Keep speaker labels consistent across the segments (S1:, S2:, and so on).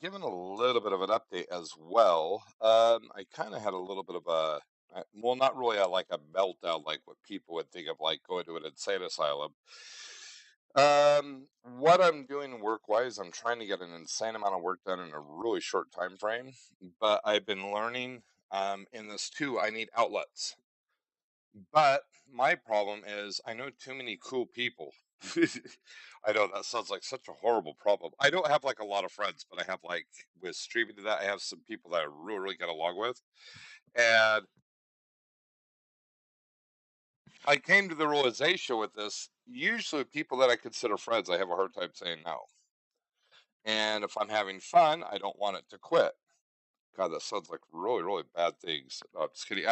S1: giving a little bit of an update as well. I kind of had a little bit of well, not really like a meltdown, like what people would think of, like going to an insane asylum. What I'm doing work-wise, I'm trying to get an insane amount of work done in a really short time frame. But I've been learning, in this too, I need outlets. But my problem is I know too many cool people. I know that sounds like such a horrible problem. I don't have like a lot of friends, but I have like with streaming to that, I have some people that I really, really get along with. And I came to the realization with this, usually people that I consider friends, I have a hard time saying no. And if I'm having fun, I don't want it to quit. God, that sounds like really, really bad things. No, I'm just kidding.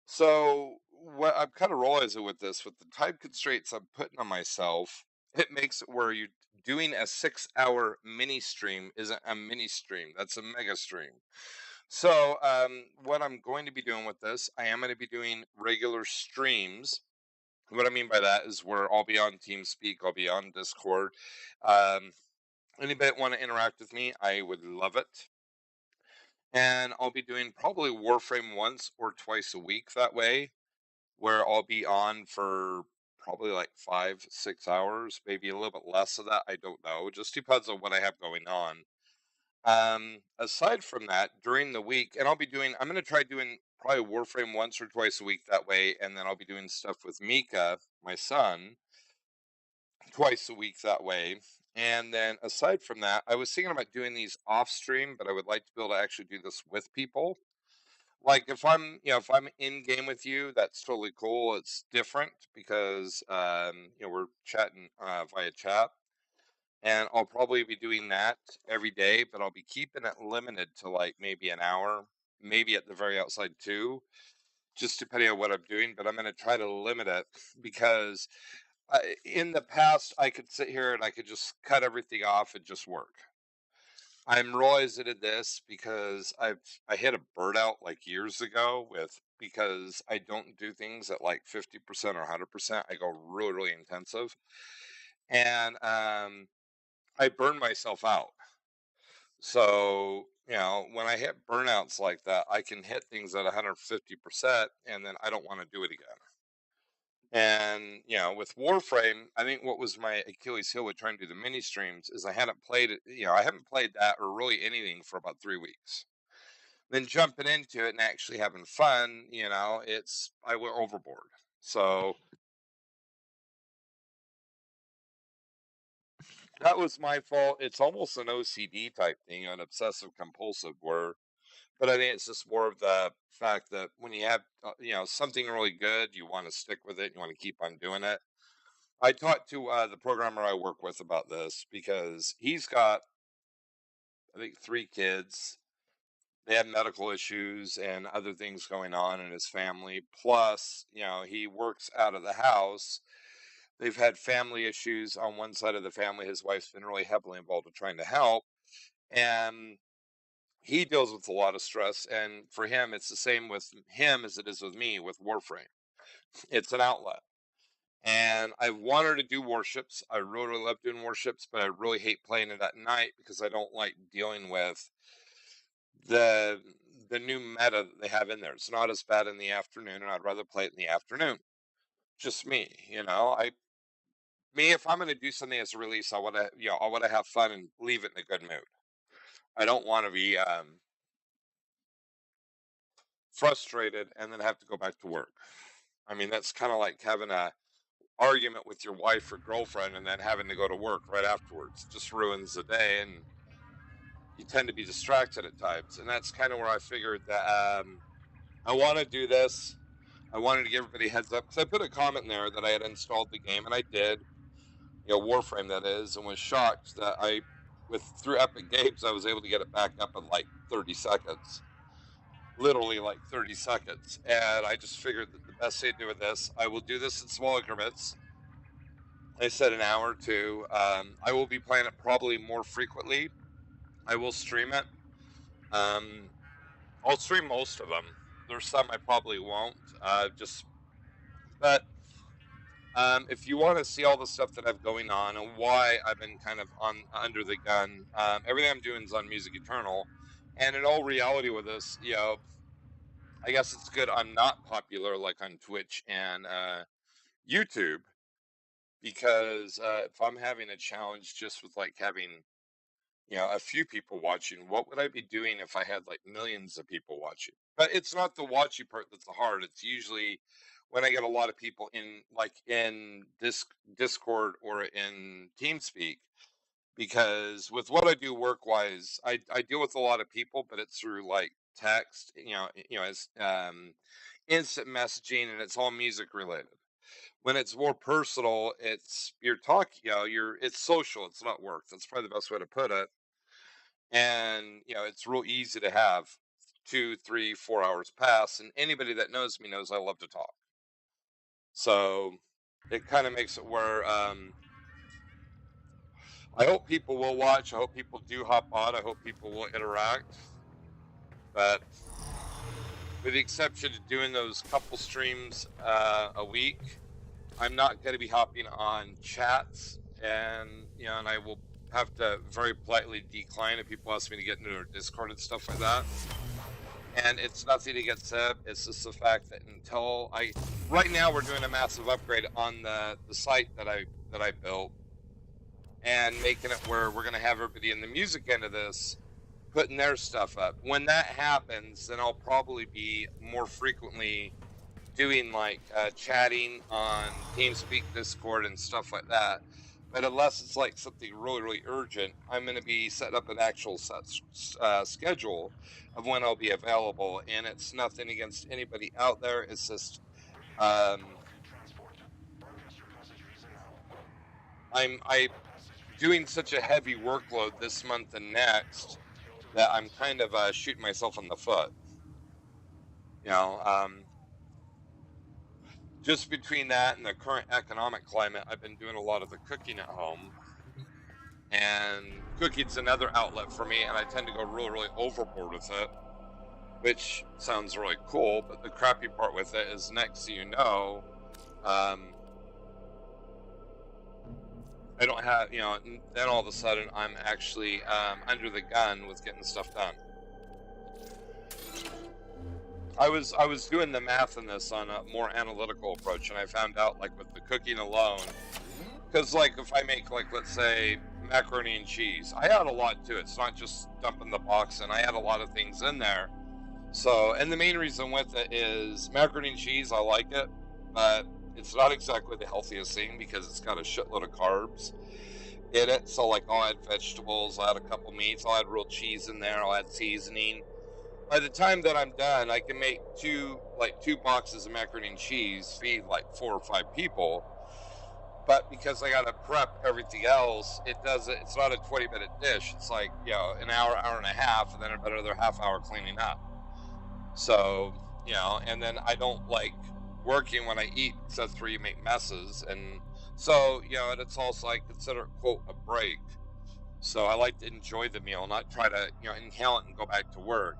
S1: So what I'm kind of realizing with this, with the time constraints I'm putting on myself, it makes it where you doing a 6 hour mini stream isn't a mini stream. That's a mega stream. So what I'm going to be doing with this, I am going to be doing regular streams. What I mean by that is where I'll be on TeamSpeak, I'll be on Discord. Um, Anybody want to interact with me, I would love it. And I'll be doing probably Warframe once or twice a week that way, where I'll be on for probably like 5, 6 hours, maybe a little bit less of that. I don't know. It just depends on what I have going on. Aside from that, during the week, and I'm going to try doing probably Warframe once or twice a week that way. And then I'll be doing stuff with Mika, my son, twice a week that way. And then aside from that, I was thinking about doing these off stream, but I would like to be able to actually do this with people. Like if I'm in game with you, that's totally cool. It's different because we're chatting via chat, and I'll probably be doing that every day, but I'll be keeping it limited to like maybe an hour, maybe at the very outside too, just depending on what I'm doing. But I'm going to try to limit it because in the past I could sit here and I could just cut everything off and just work. I'm realizing this because I hit a burnout like years ago with because I don't do things at like 50% or 100%. I go really, really intensive. And I burn myself out. So, when I hit burnouts like that, I can hit things at 150% and then I don't want to do it again. And, with Warframe, I think what was my Achilles heel with trying to do the mini streams is I hadn't played it, I haven't played that or really anything for about 3 weeks. Then jumping into it and actually having fun, I went overboard. So that was my fault. It's almost an OCD type thing, an obsessive compulsive where, but I think it's just more of the fact that when you have, something really good, you want to stick with it. You want to keep on doing it. I talked to the programmer I work with about this because he's got, I think, 3 kids. They have medical issues and other things going on in his family. Plus, he works out of the house. They've had family issues on one side of the family. His wife's been really heavily involved in trying to help. And he deals with a lot of stress. And for him, it's the same with him as it is with me with Warframe. It's an outlet. And I wanted to do warships. I really, really love doing warships, but I really hate playing it at night because I don't like dealing with the the new meta that they have in there. It's not as bad in the afternoon, and I'd rather play it in the afternoon. Just me, if I'm going to do something as a release, I want to have fun and leave it in a good mood. I don't want to be frustrated and then have to go back to work. I mean, that's kind of like having a argument with your wife or girlfriend and then having to go to work right afterwards. It just ruins the day, and you tend to be distracted at times. And that's kind of where I figured that I want to do this. I wanted to give everybody a heads up because I put a comment in there that I had installed the game, and I did, Warframe that is, and was shocked that through Epic Games, I was able to get it back up in like 30 seconds. Literally like 30 seconds. And I just figured that the best thing to do with this, I will do this in small increments. I said an hour or two. I will be playing it probably more frequently. I will stream it. I'll stream most of them. There's some I probably won't. But If you want to see all the stuff that I've going on and why I've been kind of on under the gun, everything I'm doing is on Music Eternal, and in all reality with this, I guess it's good I'm not popular like on Twitch and YouTube, because if I'm having a challenge just with like having a few people watching, what would I be doing if I had like millions of people watching? But it's not the watching part that's the hard. It's usually when I get a lot of people in, like in Discord or in TeamSpeak, because with what I do work wise, I deal with a lot of people, but it's through like text, as instant messaging, and it's all music related. When it's more personal, it's you're talking, it's social. It's not work. That's probably the best way to put it. And it's real easy to have 2, 3, 4 hours pass, and anybody that knows me knows I love to talk. So it kind of makes it where I hope people will watch. I hope people do hop on. I hope people will interact. But with the exception of doing those couple streams a week, I'm not going to be hopping on chats, and and I will have to very politely decline if people ask me to get into their Discord and stuff like that. And it's nothing against Seb. It's just the fact that right now we're doing a massive upgrade on the site that I built, and making it where we're going to have everybody in the music end of this putting their stuff up. When that happens, then I'll probably be more frequently doing like chatting on TeamSpeak, Discord, and stuff like that. But unless it's like something really, really urgent, I'm going to be setting up an actual schedule of when I'll be available. And it's nothing against anybody out there. It's just I'm doing such a heavy workload this month and next that I'm kind of shooting myself in the foot. Just between that and the current economic climate, I've been doing a lot of the cooking at home. And cooking's another outlet for me, and I tend to go really, really overboard with it, which sounds really cool. But the crappy part with it is, next thing you know, I don't have, then all of a sudden I'm actually under the gun with getting stuff done. I was doing the math in this on a more analytical approach, and I found out, like, with the cooking alone, because like if I make, like, let's say macaroni and cheese, I add a lot to it. It's not just dumping the box in. I add a lot of things in there. So, and the main reason with it is macaroni and cheese, I like it, but it's not exactly the healthiest thing because it's got a shitload of carbs in it. So like I'll add vegetables, I'll add a couple meats, I'll add real cheese in there, I'll add seasoning. By the time that I'm done, I can make two boxes of macaroni and cheese, feed like 4 or 5 people. But because I gotta prep everything else, it's not a 20-minute dish. It's like, an hour, hour and a half, and then another half hour cleaning up. So, and then I don't like working when I eat, because that's where you make messes. And so, and it's also, I consider it, quote, a break. So I like to enjoy the meal, not try to, inhale it and go back to work.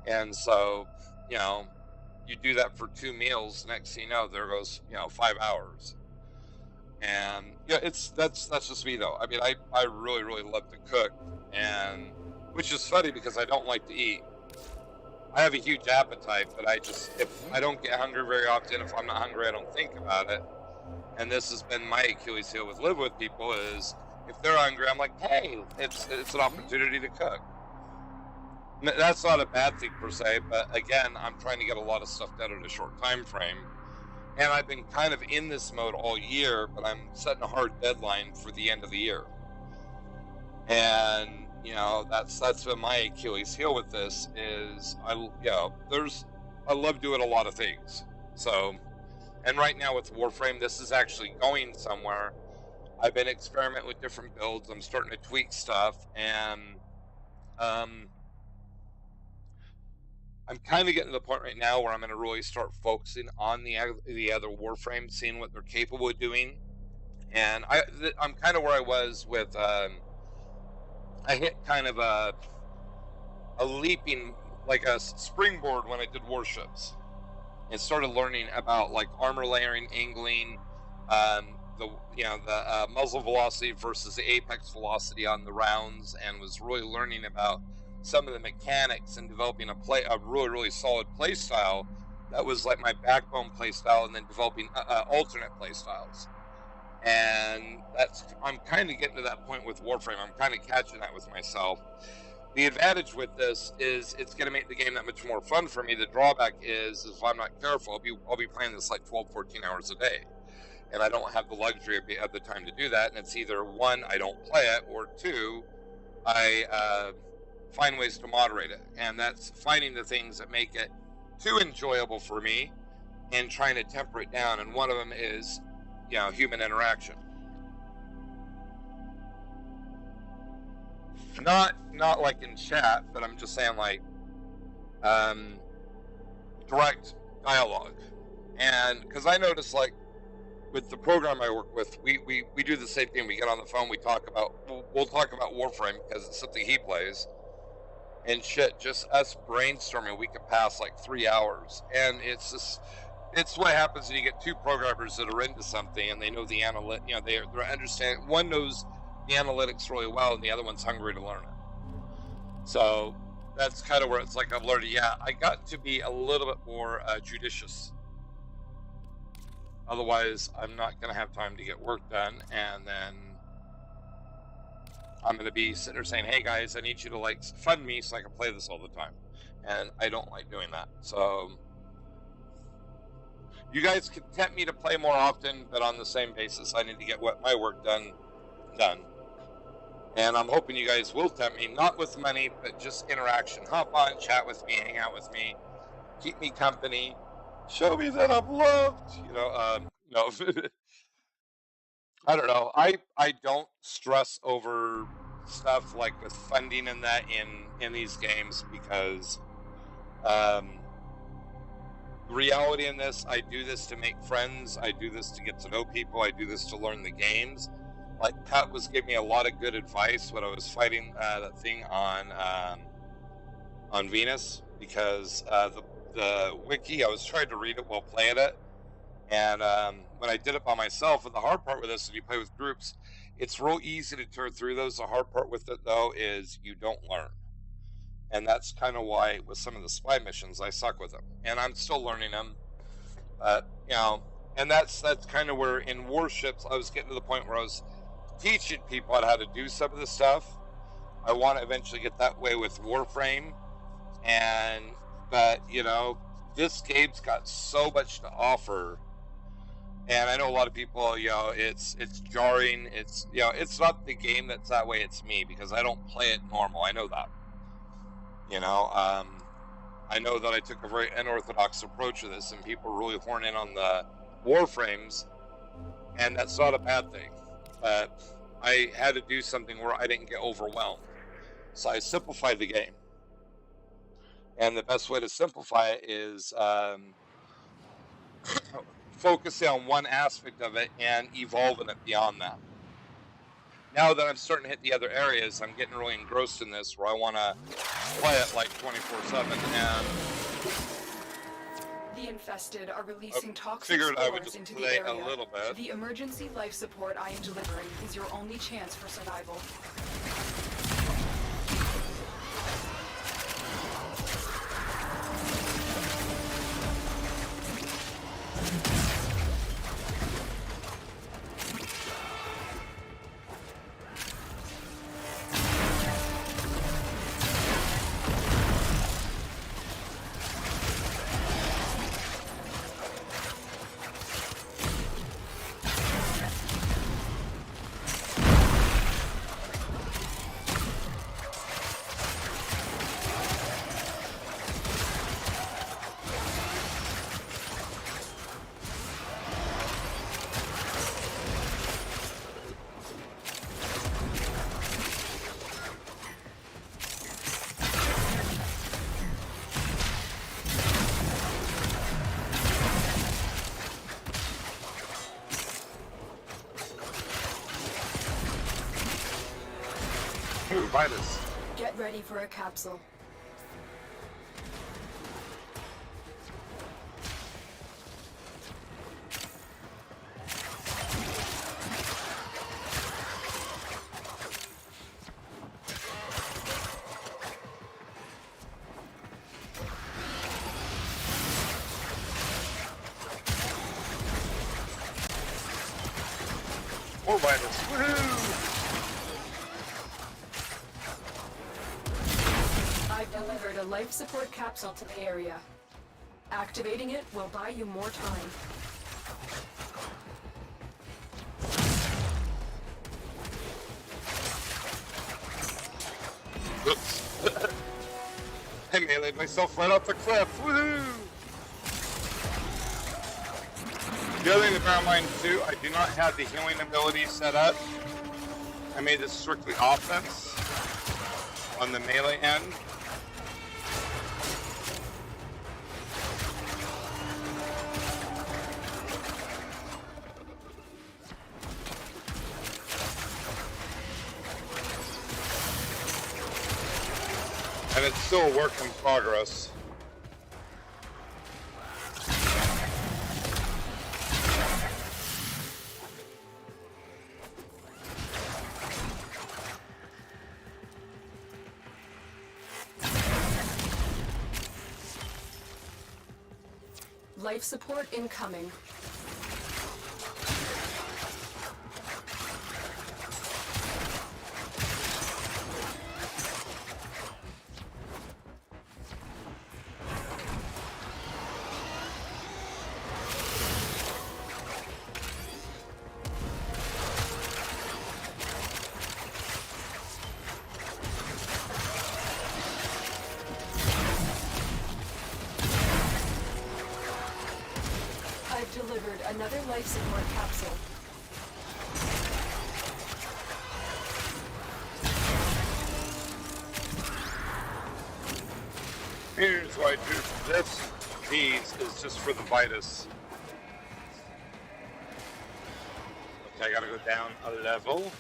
S1: And so, you do that for 2 meals. Next thing you know, there goes, 5 hours. And that's just me though. I mean, I really, really love to cook, and which is funny because I don't like to eat. I have a huge appetite, but if I don't get hungry very often, if I'm not hungry, I don't think about it. And this has been my Achilles heel with living with people, is if they're hungry, I'm like, hey, it's an opportunity to cook. That's not a bad thing per se, but again, I'm trying to get a lot of stuff done in a short time frame. And I've been kind of in this mode all year, but I'm setting a hard deadline for the end of the year. And, that's been my Achilles heel with this, is I love doing a lot of things. So, and right now with Warframe, this is actually going somewhere. I've been experimenting with different builds. I'm starting to tweak stuff, and I'm kind of getting to the point right now where I'm going to really start focusing on the other Warframe, seeing what they're capable of doing. And I'm kind of where I was with, I hit kind of a leaping, like a springboard when I did Warships, and started learning about like armor layering, angling, the muzzle velocity versus the apex velocity on the rounds, and was really learning about some of the mechanics and developing a really, really solid play style that was like my backbone play style, and then developing alternate play styles. And I'm kind of getting to that point with Warframe. I'm kind of catching that with myself. The advantage with this is it's going to make the game that much more fun for me. The drawback is if I'm not careful, I'll be playing this like 12, 14 hours a day. And I don't have the luxury of the time to do that. And it's either one, I don't play it, or two, I find ways to moderate it. And that's finding the things that make it too enjoyable for me and trying to temper it down. And one of them is, human interaction. Not like in chat, but I'm just saying like direct dialogue. And because I notice like with the program I work with, we do the same thing. We get on the phone, we'll talk about Warframe because it's something he plays, and shit, just us brainstorming, we could pass like 3 hours. And it's what happens when you get two programmers that are into something and they know the they're understanding. One knows the analytics really well and the other one's hungry to learn it. So that's kind of where it's like I've learned, I got to be a little bit more judicious. Otherwise, I'm not going to have time to get work done, and then I'm going to be sitting there saying, hey guys, I need you to like fund me so I can play this all the time. And I don't like doing that. So you guys can tempt me to play more often, but on the same basis, I need to get my work done. And I'm hoping you guys will tempt me, not with money, but just interaction. Hop on, chat with me, hang out with me, keep me company, show me that I'm loved. No. I don't know. I don't stress over stuff like with funding and that in these games, because reality in this, I do this to make friends. I do this to get to know people. I do this to learn the games. Like Kat was giving me a lot of good advice when I was fighting that thing on Venus, because the wiki, I was trying to read it while playing it, and when I did it by myself, and the hard part with this is you play with groups, it's real easy to turn through those. The hard part with it though is you don't learn. And that's kind of why with some of the spy missions I suck with them, and I'm still learning them. And that's kind of where in warships I was getting to the point where I was teaching people how to do some of the stuff. I want to eventually get that way with Warframe, but this game's got so much to offer, and I know a lot of people, it's jarring. It's it's not the game that's that way. It's me, because I don't play it normal. I know that. I know that I took a very unorthodox approach to this, and people really horn in on the Warframes, and that's not a bad thing. But I had to do something where I didn't get overwhelmed. So I simplified the game. And the best way to simplify it is focusing on one aspect of it and evolving it beyond that. Now that I'm starting to hit the other areas, I'm getting really engrossed in this, where I want to play it like 24/7. And
S2: the infested are releasing toxic
S1: figured I would
S2: spores
S1: just
S2: into
S1: play
S2: the area.
S1: a little bit.
S2: The emergency life support I am delivering is your only chance for survival.
S1: Virus.
S2: Get ready for a capsule.
S1: More Vitus. Woohoo!
S2: I've delivered a life support capsule to the area. Activating it will buy you more time.
S1: Oops. I meleeed myself right off the cliff. Woohoo! The other thing about mine too, I do not have the healing ability set up. I made this strictly offense on the melee end. And it's still a work in progress.
S2: Life support incoming. I've delivered another life support capsule.
S1: Here's what I do. These is just for the Vitus. Okay, I gotta go down a level.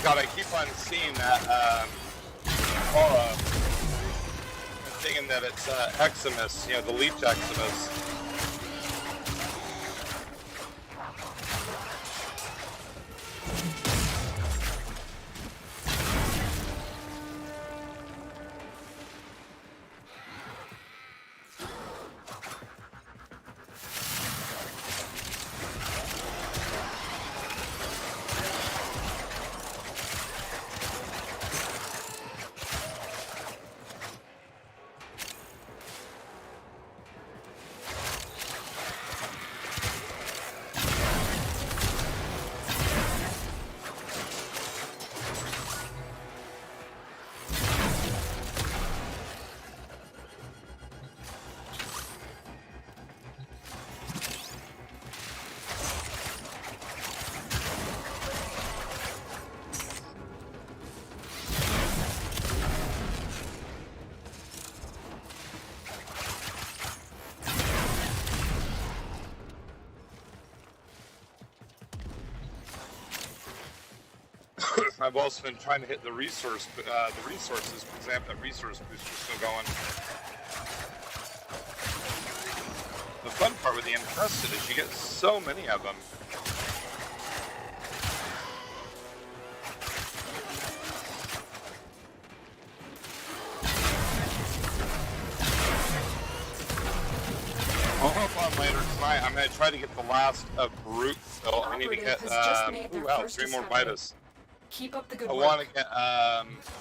S1: God, I keep on seeing that aura and thinking that it's Eximus, you know, the Leech Eximus. I've also been trying to hit the resources because I have that resource booster still going. The fun part with the infested is you get so many of them. I'll hop on later tonight. I'm going to try to get the last of Brute still. I need to get, wow, 3 more Vitus.
S2: Keep up the good
S1: I
S2: work.
S1: want to get,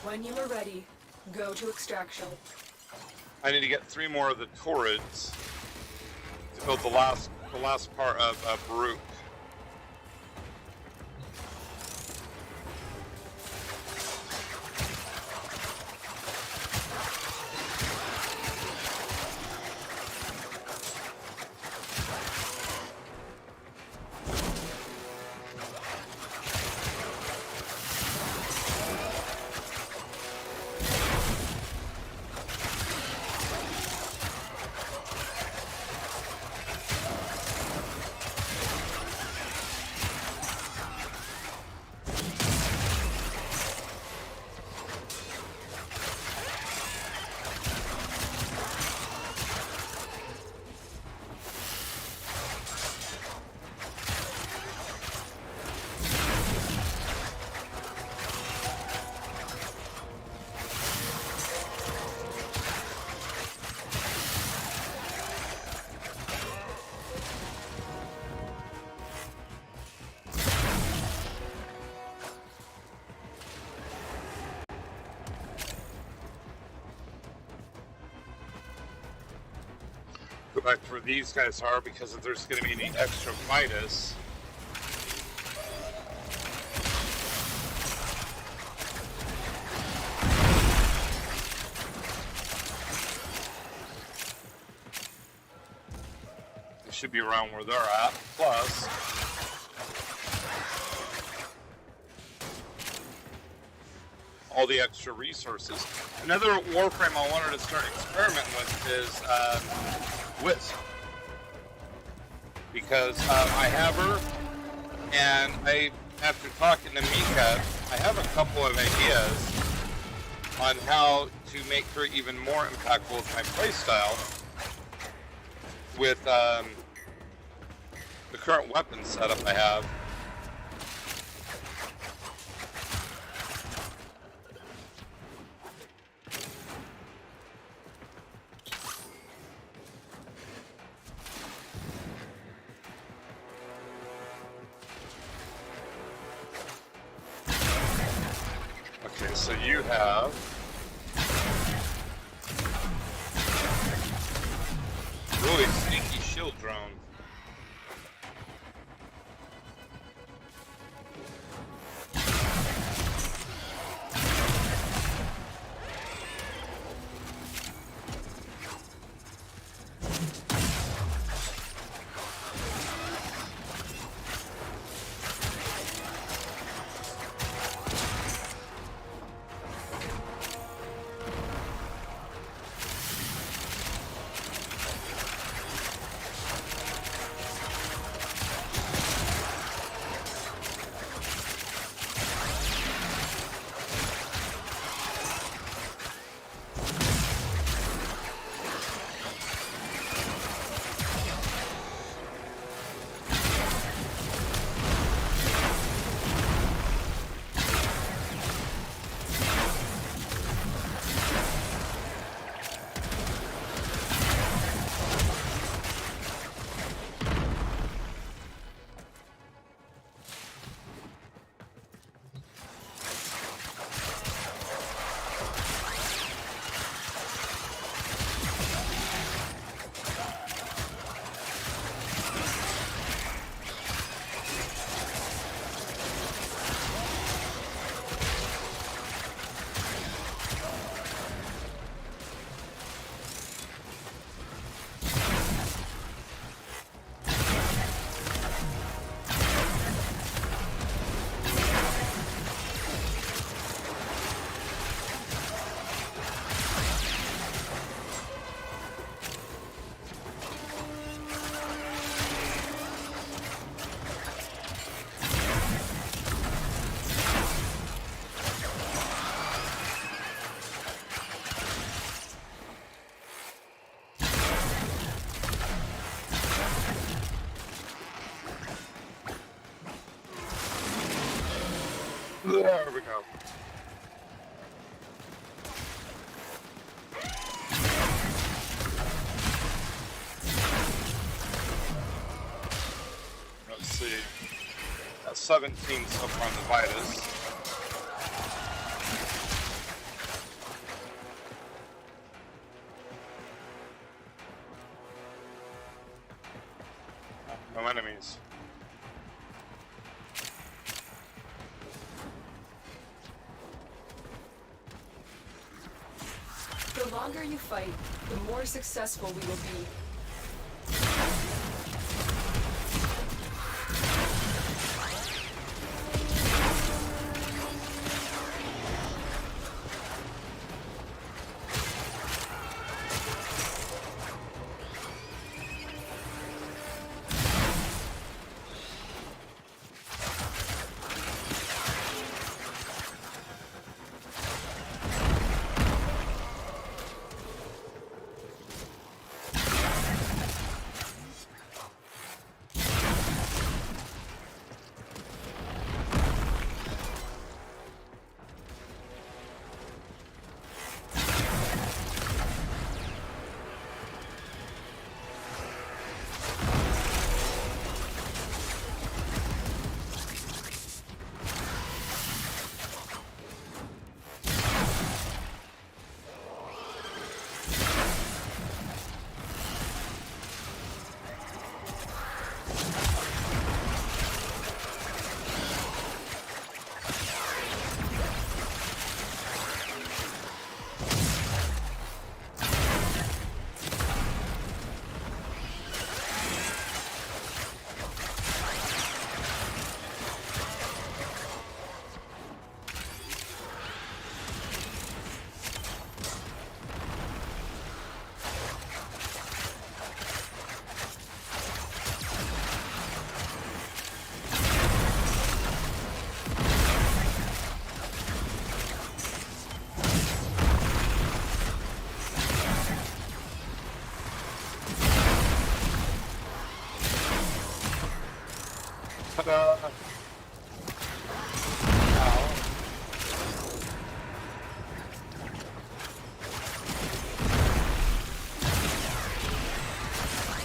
S2: When you are ready, go to extraction.
S1: I need to get 3 more of the turrets to build the last part of Brute. collect where these guys are, because if there's going to be any extra Midas, they should be around where they're at. Plus, all the extra resources. Another Warframe I wanted to start experimenting with is Wisp, because I have her, and after talking to Mika, I have a couple of ideas on how to make her even more impactful with my playstyle with the current weapon setup I have. Okay, so you have really sneaky shield drone. There we go. Let's see. That's 17 so far on the Vitus. No enemies.
S2: The longer you fight, the more successful we will be.
S1: Ta-da! Ow.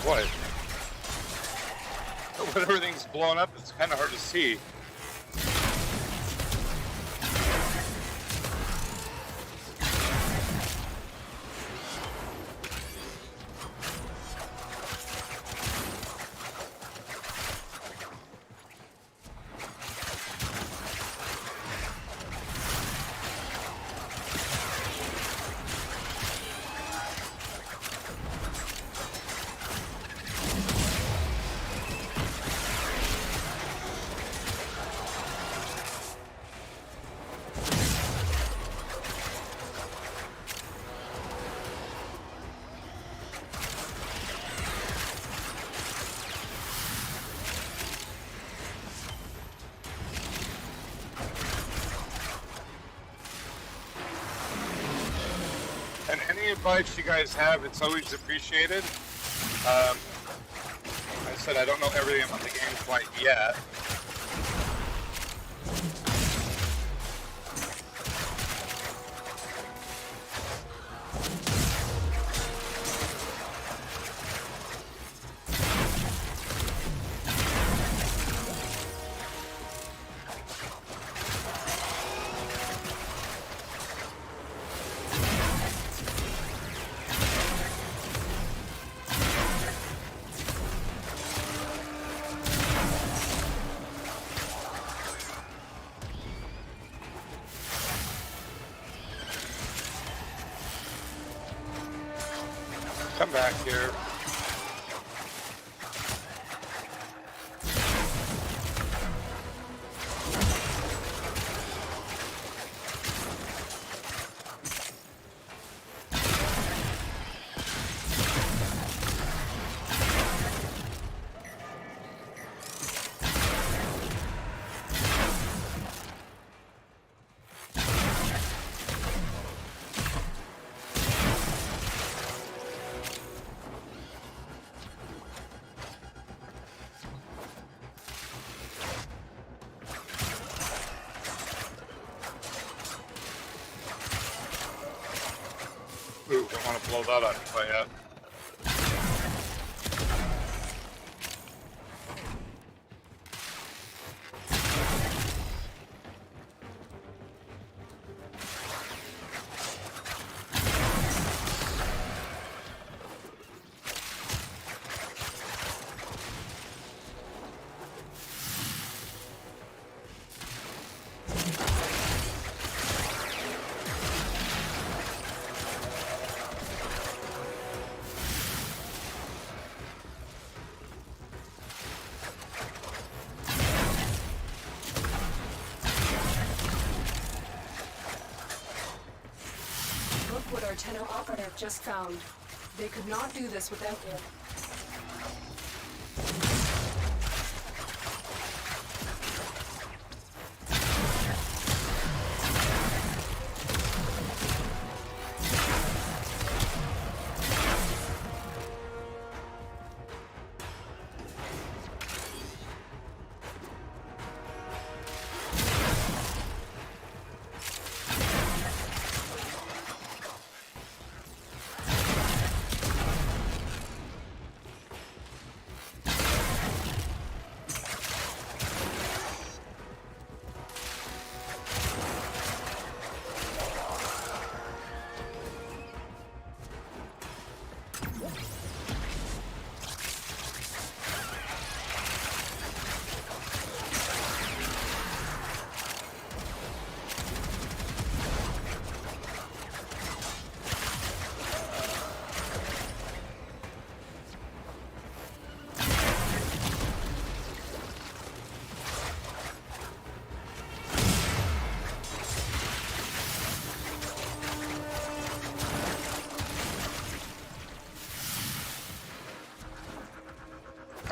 S1: What? When everything's blown up, it's kind of hard to see. And any advice you guys have, it's always appreciated. I said I don't know everything about the game quite yet. Come back here. Ooh, don't want to blow that up quite yet.
S2: What our Tenno operative just found. They could not do this without him.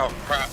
S2: Oh, crap.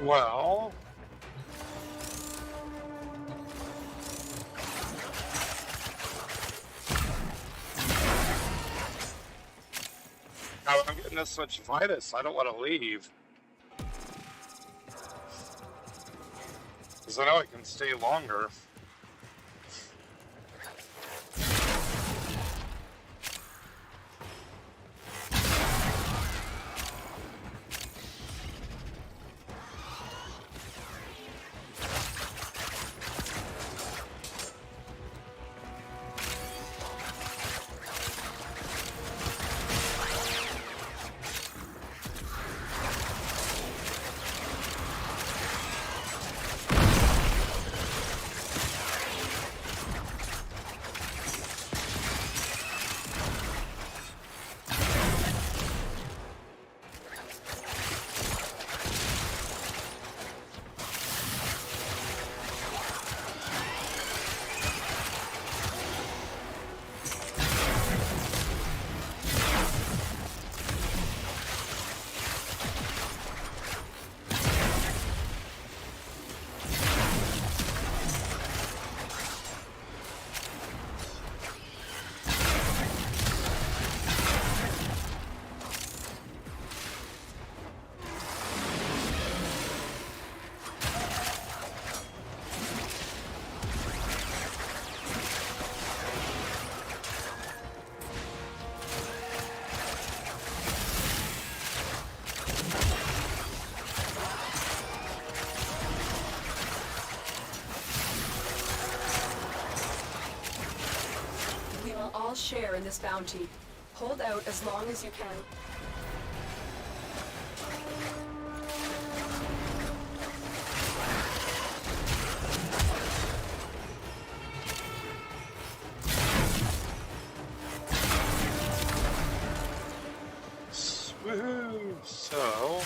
S1: Well, I'm getting this much Vitus. I don't want to leave. Because I know I can stay longer.
S2: All share in this bounty. Hold out as long as you can.
S1: Woohoo! So.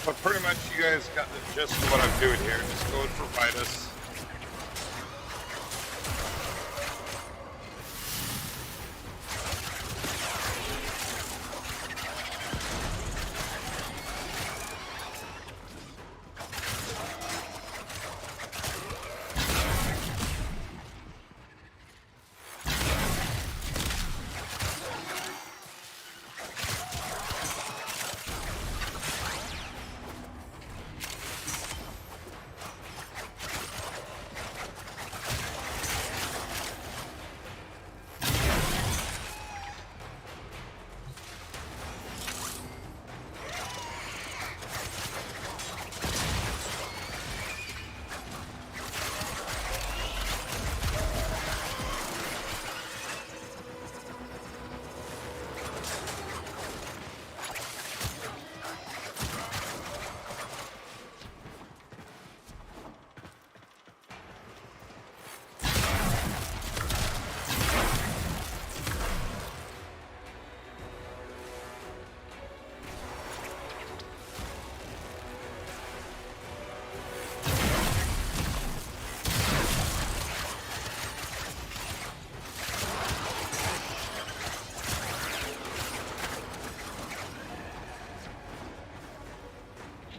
S1: But pretty much you guys got the gist of what I'm doing here. Just going for Vitus.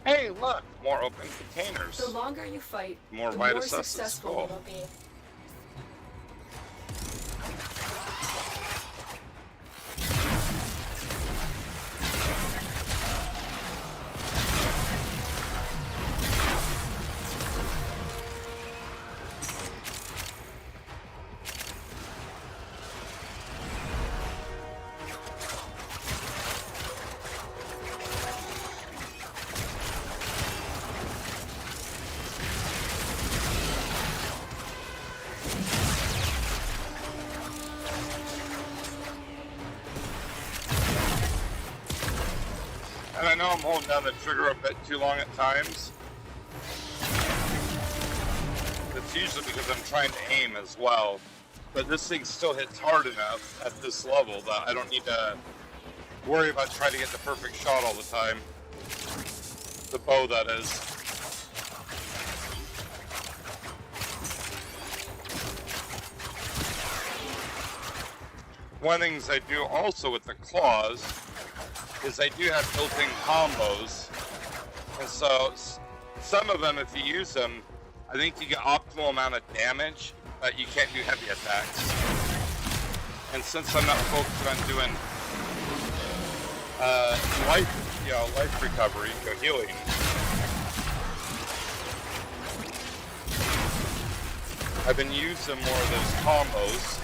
S1: Hey, look! More open containers.
S2: The longer you fight,
S1: More
S2: the more
S1: Vitus Essence.
S2: successful
S1: Cool.
S2: you'll be.
S1: And I know I'm holding down the trigger a bit too long at times. It's usually because I'm trying to aim as well. But this thing still hits hard enough at this level that I don't need to worry about trying to get the perfect shot all the time. The bow, that is. One of the things I do also with the claws is I do have built-in combos, and so some of them, if you use them, I think you get optimal amount of damage, but you can't do heavy attacks. And since I'm not focused on doing life recovery, healing, I've been using more of those combos.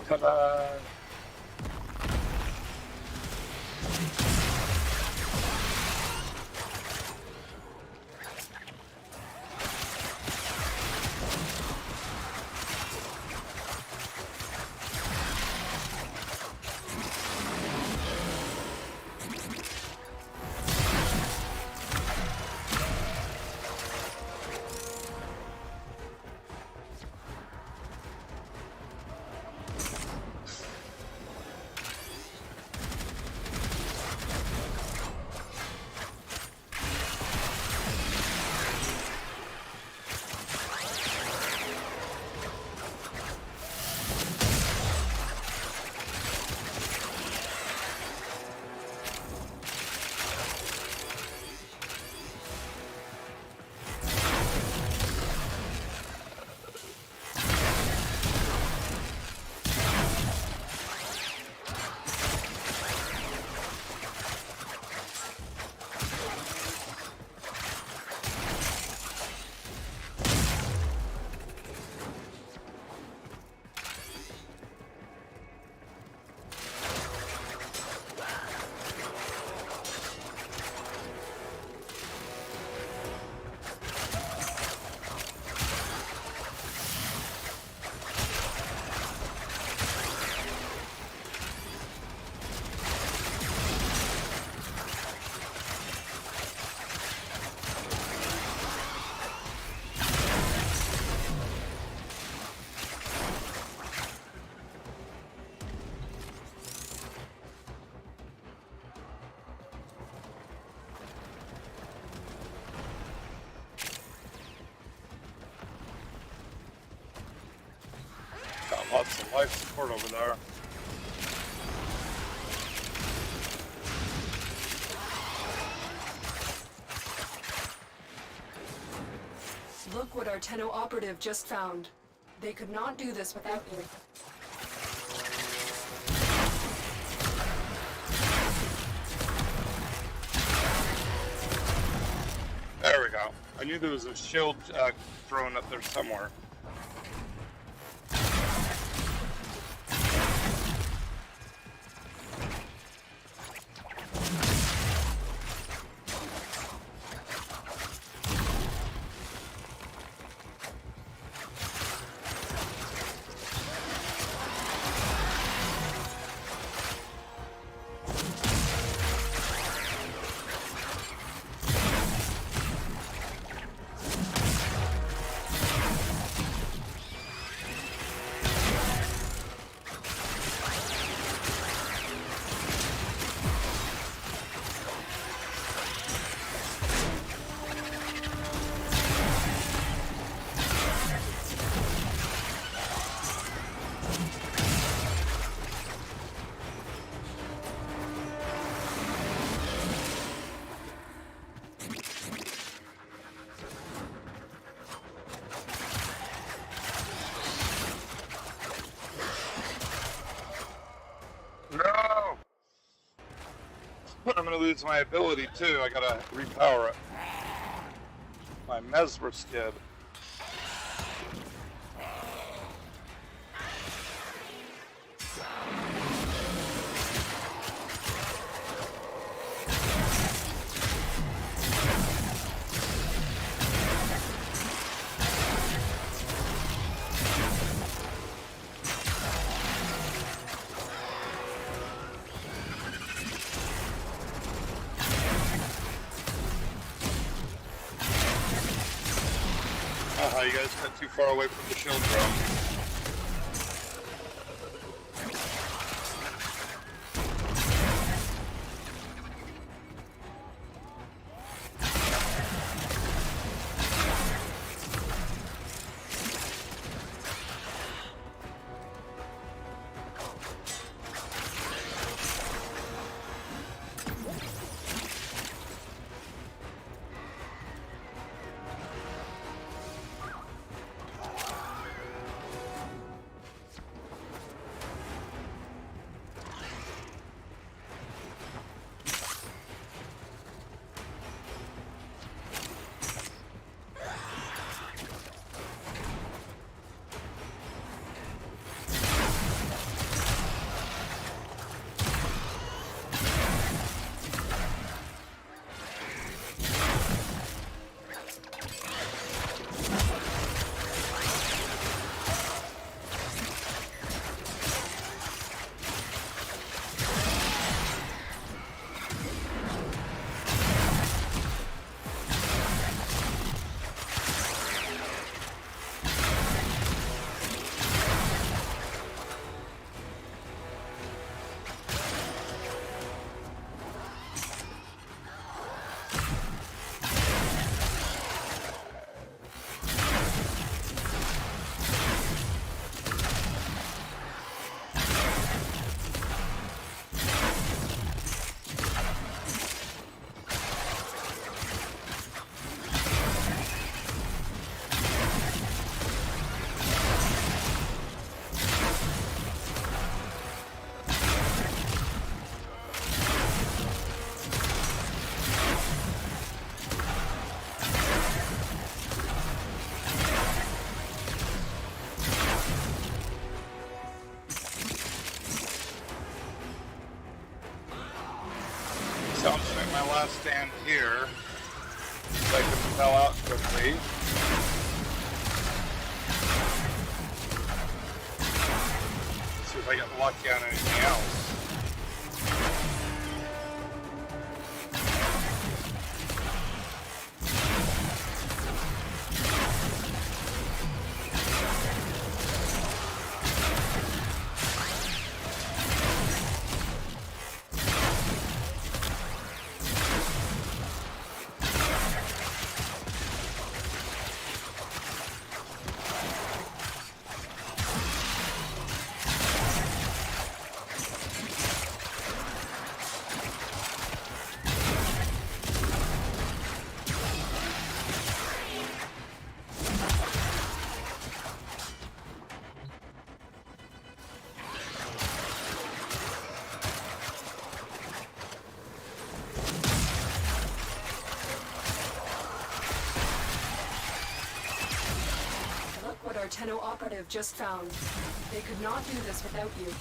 S1: Ta-da! life support over there.
S2: Look what our Tenno operative just found. They could not do this without you.
S1: There we go. I knew there was a shield thrown up there somewhere. No! I'm gonna lose my ability too. I gotta repower it. My Mesmer skid. You guys got too far away from the shield drone. So I'm just making my last stand here so I can propel out quickly. See if I get lucky on anything else.
S2: Tenno operative just found. They could not do this without you.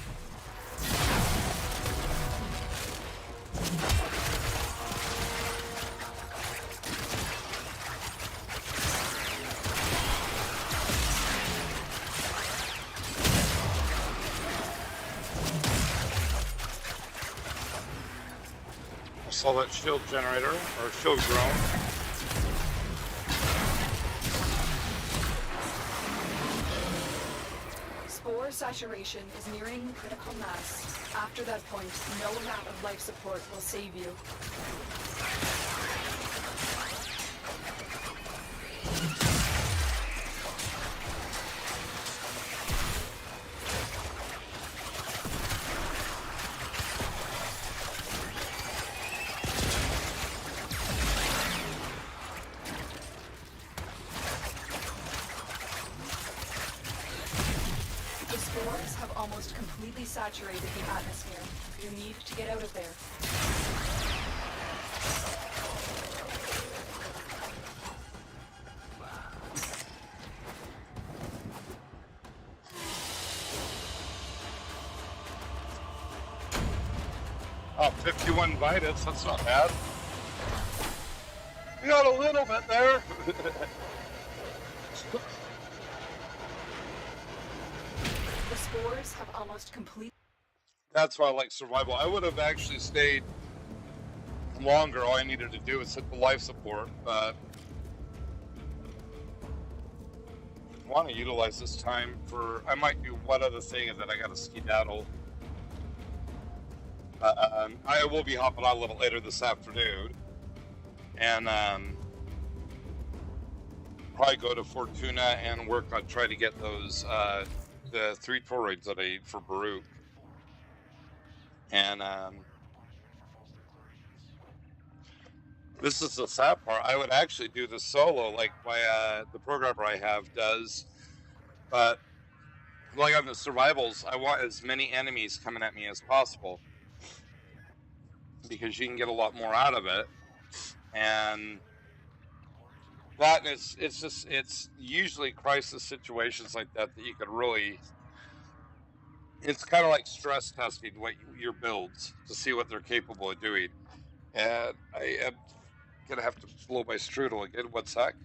S1: I saw that shield generator, or shield drone.
S2: Spore saturation is nearing critical mass. After that point, no amount of life support will save you. The spores have almost completely saturated the atmosphere. You need to get out of there.
S1: Oh, 51 Vitus, that's not bad. We got a little bit there.
S2: The spores have almost completely...
S1: That's why I like survival. I would have actually stayed longer. All I needed to do was hit the life support, but I want to utilize this time for... I might do one other thing, and then I got to skedaddle. I will be hopping on a little later this afternoon, and probably go to Fortuna and work on trying to get those the 3 toroids that I need for Baruch. And this is the sad part. I would actually do the solo like my the programmer I have does, but like on the survivals, I want as many enemies coming at me as possible, because you can get a lot more out of it. And that is, it's usually crisis situations like that that you could really, it's kind of like stress testing what your builds to see what they're capable of doing. And I am gonna have to blow my strudel again. One sec.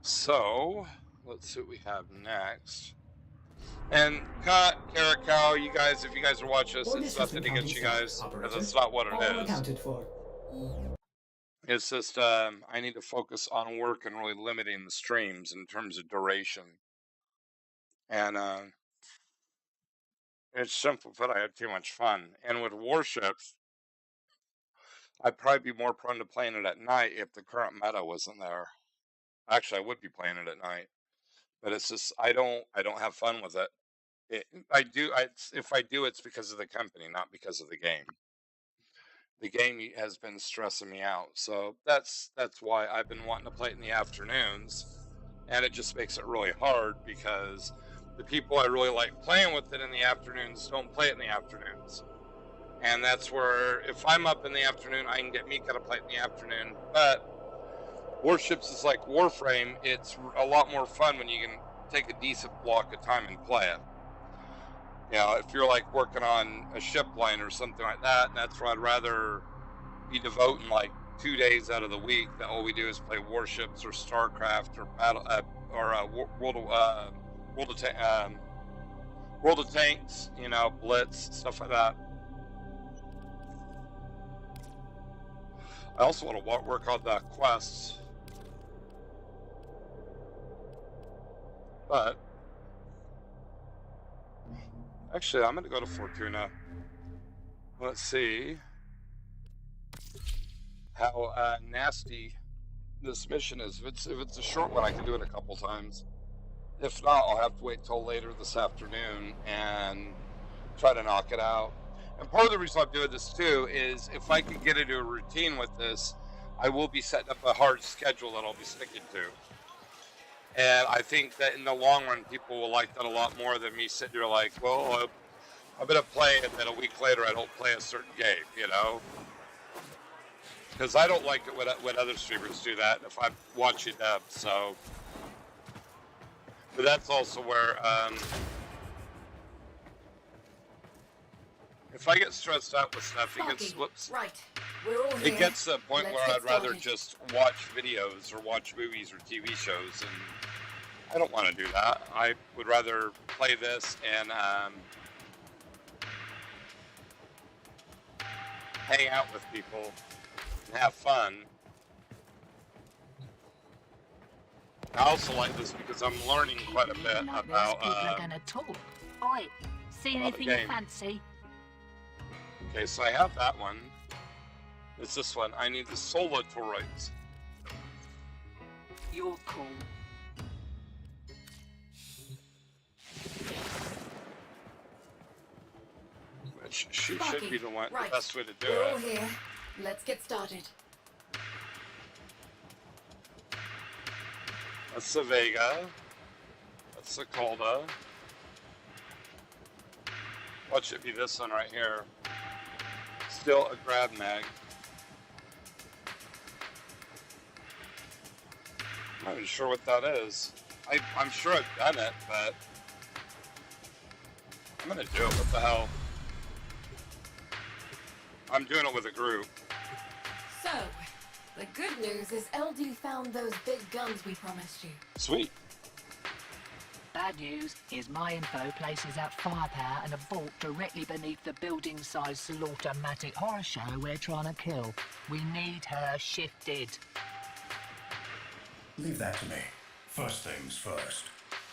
S1: So let's see what we have next. And Caracal, you guys, if you guys are watching this, it's nothing against you guys, because it's not what it is.
S3: Accounted for.
S1: It's just I need to focus on work and really limiting the streams in terms of duration. And it's simple, but I had too much fun. And with warships, I'd probably be more prone to playing it at night if the current meta wasn't there. Actually, I would be playing it at night, but it's just I don't have fun with it. If I do, it's because of the company, not because of the game. The game has been stressing me out, so that's why I've been wanting to play it in the afternoons, and it just makes it really hard because the people I really like playing with it in the afternoons don't play it in the afternoons. And that's where, if I'm up in the afternoon, I can get Mika to play it in the afternoon. But Warships is like Warframe. It's a lot more fun when you can take a decent block of time and play it. You know, if you're like working on a ship line or something like that, that's where I'd rather be devoting like 2 days out of the week that all we do is play Warships or StarCraft or World of Tanks, you know, Blitz, stuff like that. I also want to work on the quests, but actually I'm going to go to Fortuna. Let's see how nasty this mission is. If it's a short one, I can do it a couple times. If not, I'll have to wait till later this afternoon and try to knock it out. And part of the reason I'm doing this too is if I can get into a routine with this, I will be setting up a hard schedule that I'll be sticking to. And I think that in the long run, people will like that a lot more than me sitting there like, well, I'm gonna play and then a week later I don't play a certain game, you know? Because I don't like it when other streamers do that if I'm watching them, so. But that's also where, if I get stressed out with stuff, it gets, whoops.
S2: Right. We're all here.
S1: It gets to a point
S2: Let's
S1: where
S2: get
S1: I'd rather
S2: started.
S1: just watch videos or watch movies or TV shows, and I don't want to do that. I would rather play this and hang out with people and have fun. I also like this because I'm learning quite a bit about
S3: people are gonna talk. Oi, see anything you fancy?
S1: Okay, so I have that one. It's this one. I need the solar toroids.
S3: You're cool.
S1: Which she should be the one,
S2: right.
S1: the best way to do
S2: We're all
S1: it.
S2: here. Let's get started.
S1: That's the Vega. That's the Calda. Watch it be this one right here. Still a grab mag. I'm not even sure what that is. I'm sure I've done it, but I'm gonna do it. What the hell? I'm doing it with a group.
S2: So, the good news is LD found those big guns we promised you.
S1: Sweet.
S3: Bad news is my info places out firepower and a vault directly beneath the building-sized slaughter-matic horror show we're trying to kill. We need her shifted.
S4: Leave that to me. First things first.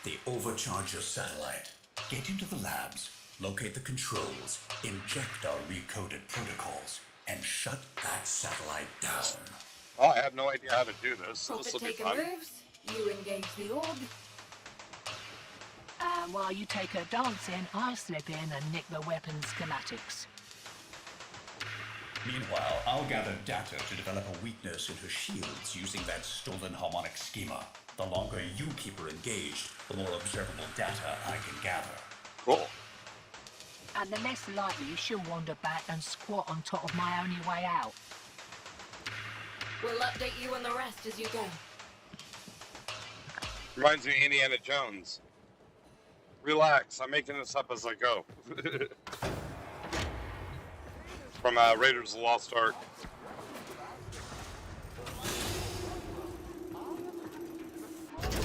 S4: The overcharger satellite. Get into the labs, locate the controls, inject our recoded protocols, and shut that satellite down.
S1: Oh, I have no idea how to do this.
S2: Prophet
S1: This will be
S2: taker
S1: fun.
S2: moves, you engage the orb.
S3: And while you take her dancing, I'll slip in and nick the weapon schematics.
S4: Meanwhile, I'll gather data to develop a weakness in her shields using that stolen harmonic schema. The longer you keep her engaged, the more observable data I can gather.
S1: Cool.
S3: And the less likely she'll wander back and squat on top of my only way out.
S2: We'll update you on the rest as you go.
S1: Reminds me of Indiana Jones. Relax, I'm making this up as I go. From Raiders of the Lost Ark.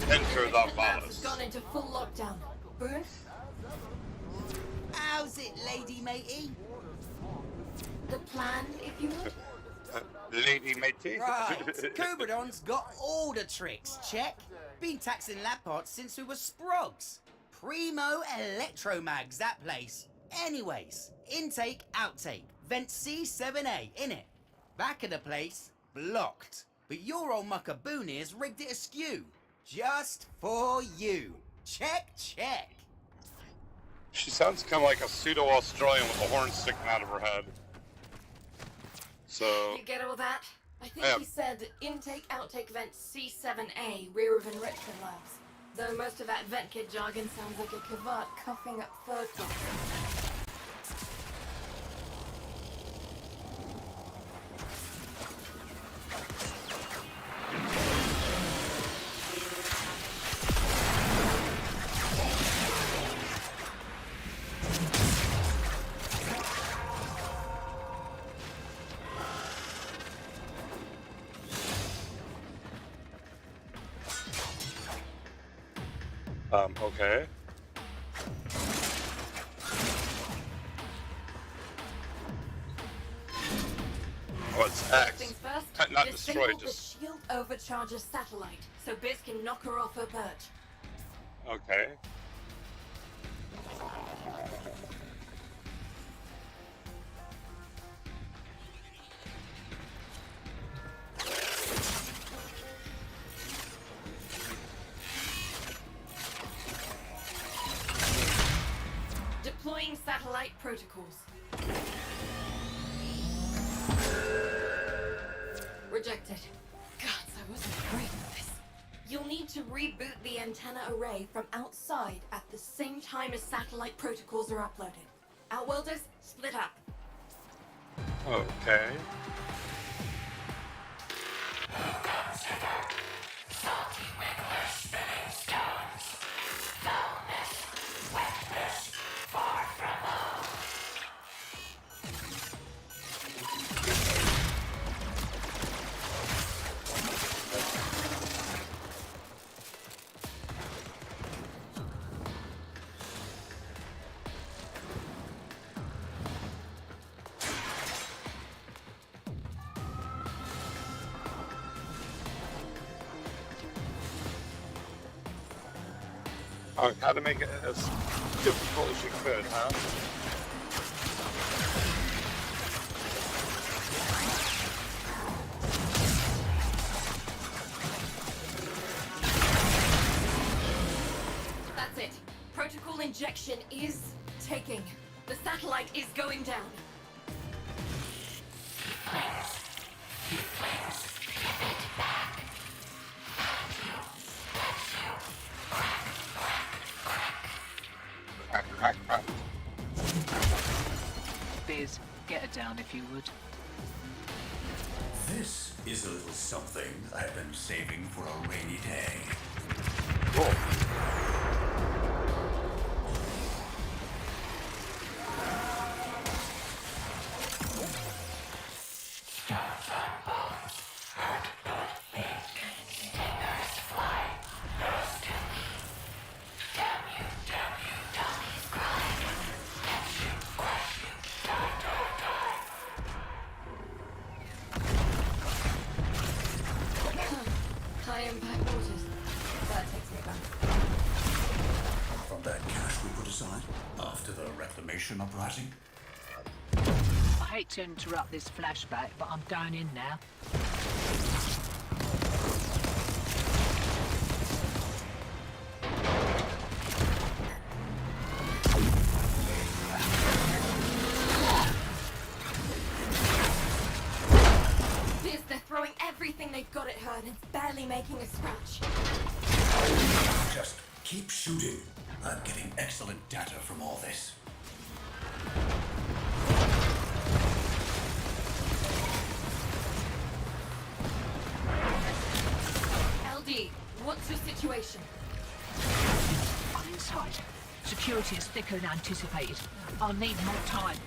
S1: Enter the
S2: Labs
S1: Valis.
S2: has gone into full lockdown. Boone?
S5: How's it, lady matey?
S2: The plan, if you would?
S1: Lady matey.
S5: Right, Cobradon's got all the tricks, check. Been taxing lab parts since we were sprogs. Primo electromags, that place. Anyways, intake, outtake, vent C7A, innit? Back of the place, blocked. But your old mucker Boonier's rigged it askew. Just for you. Check, check.
S1: She sounds kind of like a pseudo-Australian with a horn sticking out of her head. So,
S2: You get all that? I think
S1: Yeah.
S2: he said intake, outtake, vent C7A, rear of enrichment labs. Though most of that vent kit jargon sounds like a cavart coughing up third class.
S1: okay. Oh, it's X.
S2: Things first,
S1: Not
S2: disable
S1: destroy,
S2: the
S1: just...
S2: shield overcharger satellite, so Biz can knock her off her perch.
S1: Okay.
S2: Deploying satellite protocols. Rejected. Gods, I wasn't great at this. You'll need to reboot the antenna array from outside at the same time as satellite protocols are uploaded. Outworlders, split up.
S1: Okay. Oh, how to make it as difficult as you could, huh?
S2: That's it. Protocol injection is taking. The satellite is going down.
S1: Crack, crack, crack.
S3: Biz, get her down if you would.
S4: This is a little something I've been saving for a rainy day.
S1: Cool.
S2: High impact waters. That takes me back.
S4: From that cash we put aside after the reclamation uprising.
S3: I hate to interrupt this flashback, but I'm going in now.
S2: Biz, they're throwing everything they've got at her and it's barely making a scratch.
S4: Just keep shooting. I'm getting excellent data from all this.
S2: LD, what's your situation?
S3: I'm inside. Security is thicker than anticipated. I'll need more time.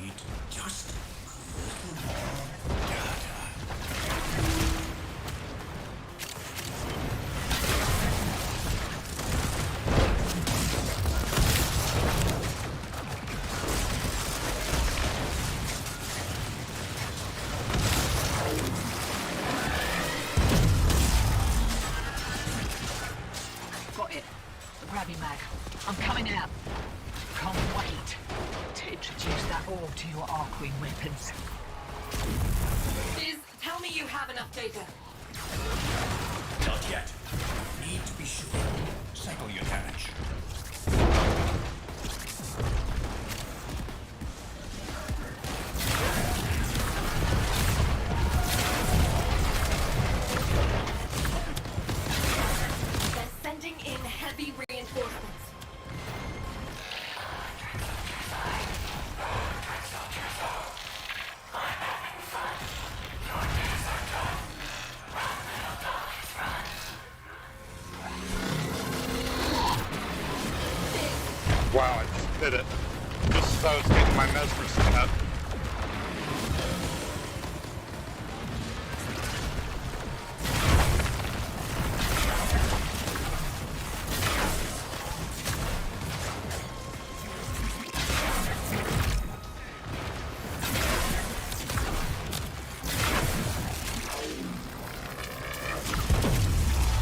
S4: Need just a little more data.
S3: Got it. Grab me, Mag. I'm coming out. Can't wait to introduce that all to your Arcwing weapons.
S2: Biz, tell me you have enough data.
S4: Not yet. Need to be sure. Cycle your damage.
S2: They're sending in heavy reinforcements.
S1: Wow, I just did it. Just as I was getting my mesmer set up.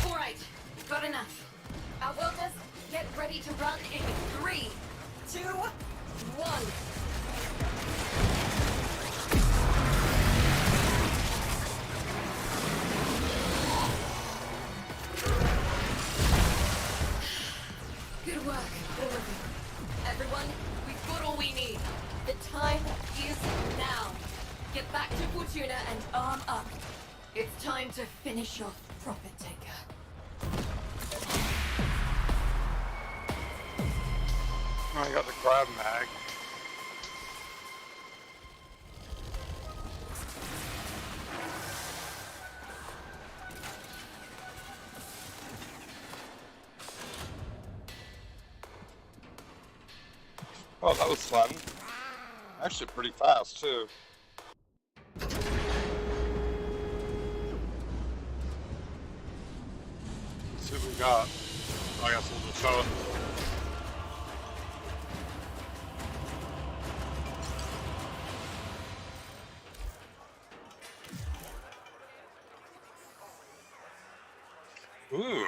S2: All right, got enough. Outworlders, get ready to run in 3, 2, 1. Good work, all of you. Everyone, we've we need. The time is now. Get back to Fortuna and arm up. It's time to finish off Profit Taker.
S1: I got the crab mag. Oh, that was fun. Actually pretty fast, too. Let's see what we got. I guess we'll just show it. Ooh.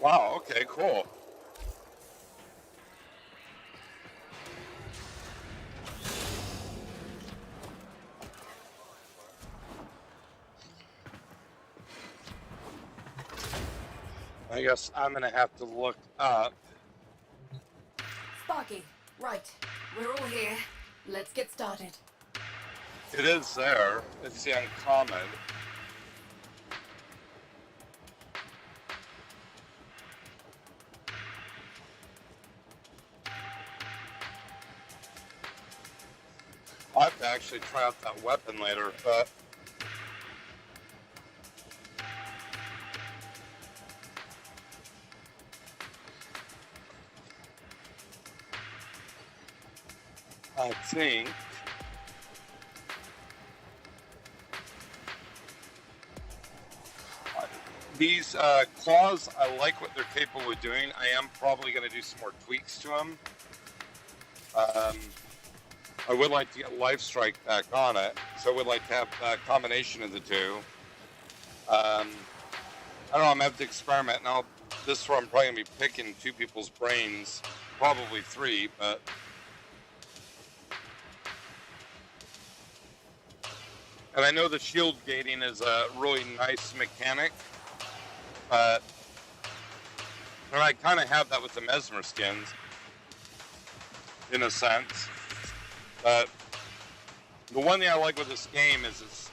S1: Wow, okay, cool. I guess I'm gonna have to look up.
S2: Sparky, right. We're all here. Let's get started.
S1: It is there. It's the uncommon. I'll have to actually try out that weapon later, but I think these claws, I like what they're capable of doing. I am probably going to do some more tweaks to them. I would like to get Life Strike back on it, so I would like to have a combination of the two. I don't know, I'm going to have to experiment. Now, this is where I'm probably going to be picking two people's brains, probably three, but... And I know the shield gating is a really nice mechanic, but... And I kind of have that with the Mesmer skins, in a sense. But the one thing I like with this game is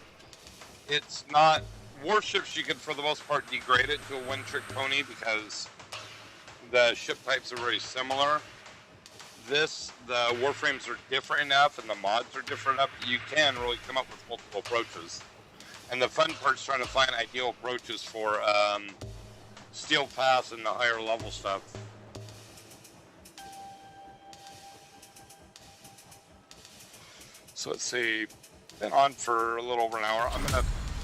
S1: it's not... Warships, you can, for the most part, degrade it to a one-trick pony because the ship types are very similar. The Warframes are different enough and the mods are different enough that you can really come up with multiple approaches. And the fun part's trying to find ideal approaches for Steel Pass and the higher level stuff. So let's see, been on for a little over an hour.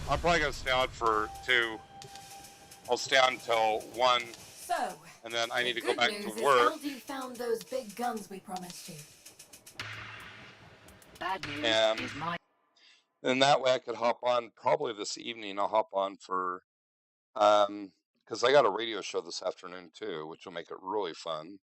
S1: I'm probably gonna stay on for 2. I'll stay on until 1.
S2: So,
S1: and then I need to go
S2: good
S1: back
S2: news
S1: to
S2: is
S1: work.
S2: Aldi found those big guns we promised you.
S3: Bad news is my...
S1: And that way I could hop on probably this evening. I'll hop on for, because I got a radio show this afternoon too, which will make it really fun.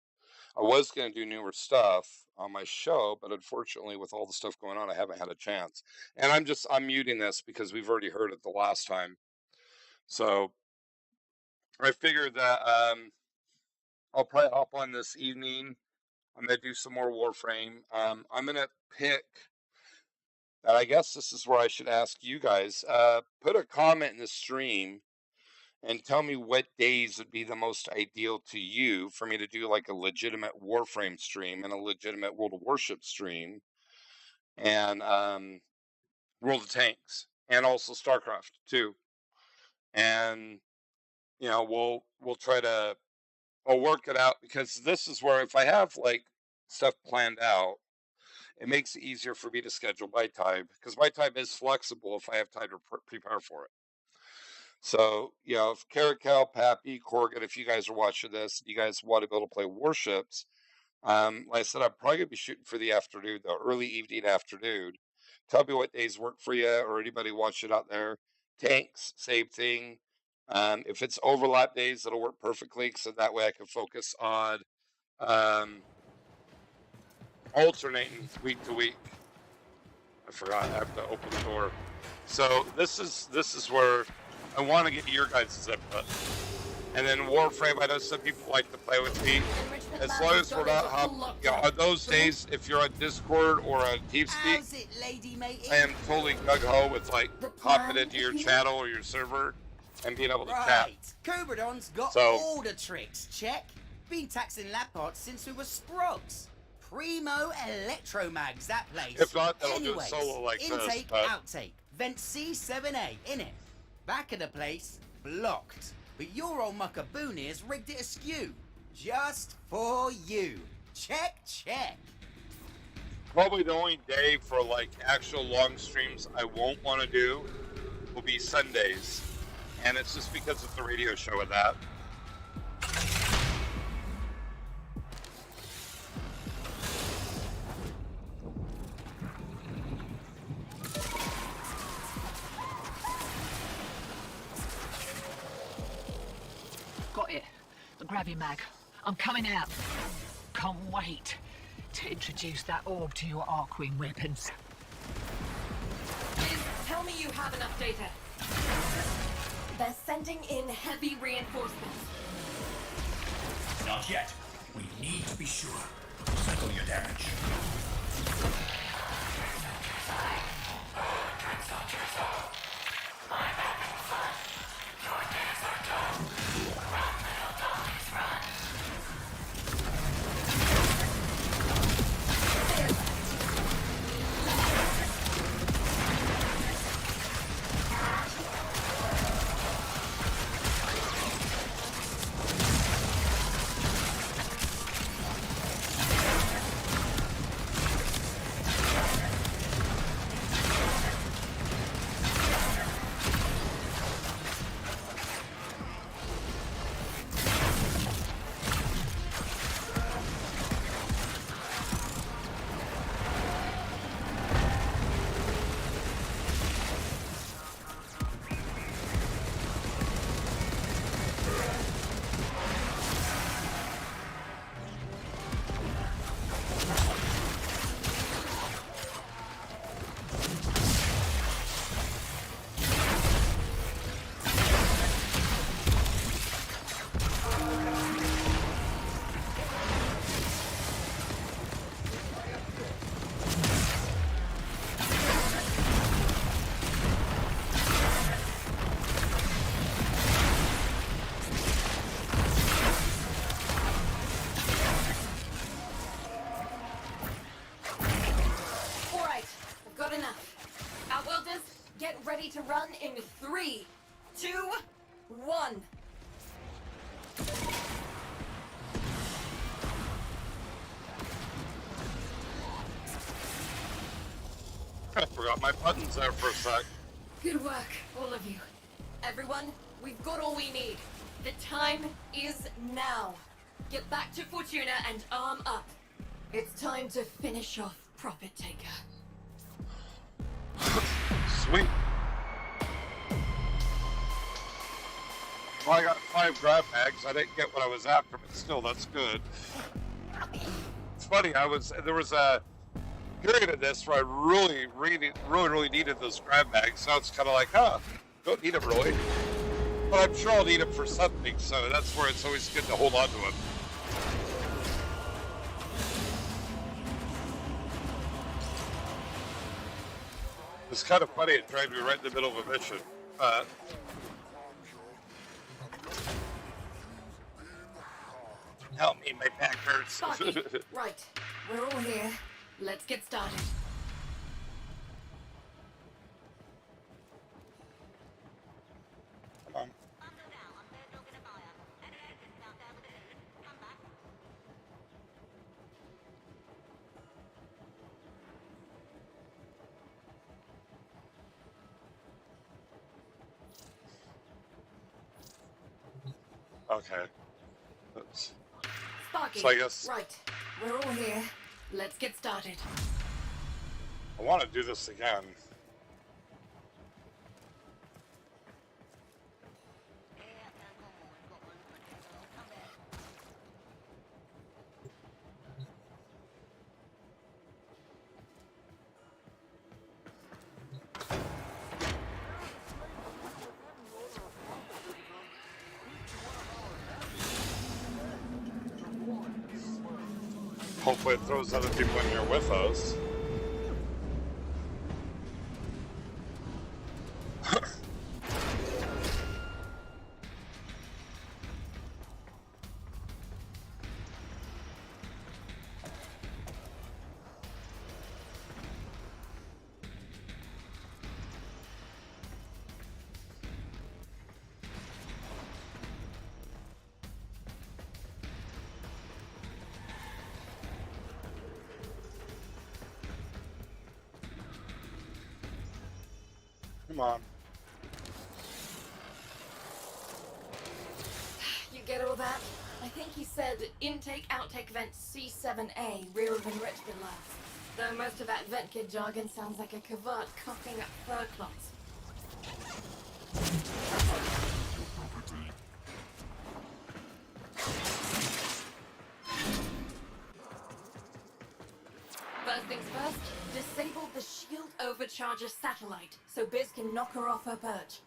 S1: I was going to do newer stuff on my show, but unfortunately with all the stuff going on, I haven't had a chance. And I'm muting this because we've already heard it the last time. So I figured that I'll probably hop on this evening. I'm going to do some more Warframe. I'm going to pick, and I guess this is where I should ask you guys, put a comment in the stream and tell me what days would be the most ideal to you for me to do like a legitimate Warframe stream and a legitimate World of Warship stream and World of Tanks and also StarCraft too. And you know, we'll try to I'll work it out because this is where if I have like stuff planned out, it makes it easier for me to schedule my time because my time is flexible if I have time to prepare for it. So, you know, if Caracal, Pappy, Corgan, if you guys are watching this, you guys want to be able to play warships, like I said, I'm probably going to be shooting for the afternoon, the early evening afternoon. Tell me what days work for you or anybody watching out there. Tanks, same thing. If it's overlap days, it'll work perfectly so that way I can focus on alternating week to week. I forgot. I have to open the door. So this is where I want to get your guys' input. And then Warframe, I know some people like to play with me. As long as we're not on those days, if you're on Discord or on TeamSpeak,
S5: How's it, lady matey?
S1: I am totally gung-ho with like hopping into your channel or your server and being able to chat.
S5: Right. Cobradon's got
S1: So-
S5: all the tricks, check. Been taxing lab parts since we were sprogs. Primo electromags, that place.
S1: If not, then I'll do it
S5: Anyways,
S1: solo like this,
S5: intake,
S1: but-
S5: outtake. Vent C7A, innit? Back of the place, blocked. But your old muckaboonies rigged it askew. Just for you. Check, check.
S1: Probably the only day for like actual long streams I won't want to do will be Sundays. And it's just because it's the radio show of that.
S3: Got it. The Gravimag. I'm coming out. Can't wait to introduce that orb to your Arcwing weapons.
S2: Liz, tell me you have enough data. They're sending in heavy reinforcements.
S4: Not yet. We need to be sure. Settle your damage.
S2: All right, I've got enough. Outworlders, get ready to run in 3, 2, 1.
S1: I forgot my buttons there for a sec.
S2: Good work, all of you. Everyone, we've got all we need. The time is now. Get back to Fortuna and arm up. It's time to finish off Profit Taker.
S1: Sweet. Well, I got 5 grab bags. I didn't get what I was after, but still, that's good. It's funny. There was a period of this where I really needed those grab bags. So it's kind of like, don't need them really. But I'm sure I'll need them for something. So that's where it's always good to hold on to them. It's kind of funny. It dragged me right in the middle of a mission. Help me, my back hurts.
S2: Sparky, right. We're all here. Let's get started.
S1: Come on. Okay.
S2: Sparky,
S1: So I guess-
S2: right. We're all here. Let's get started.
S1: I want to do this again. Hopefully it throws other people in here with us. Come on.
S2: You get all that? I think he said intake outtake vent C7A, rear of enrichment labs. Though most of that vent kid jargon sounds like a cavart coughing up fur clots. First things first, disable the shield overcharger satellite so Biz can knock her off her perch.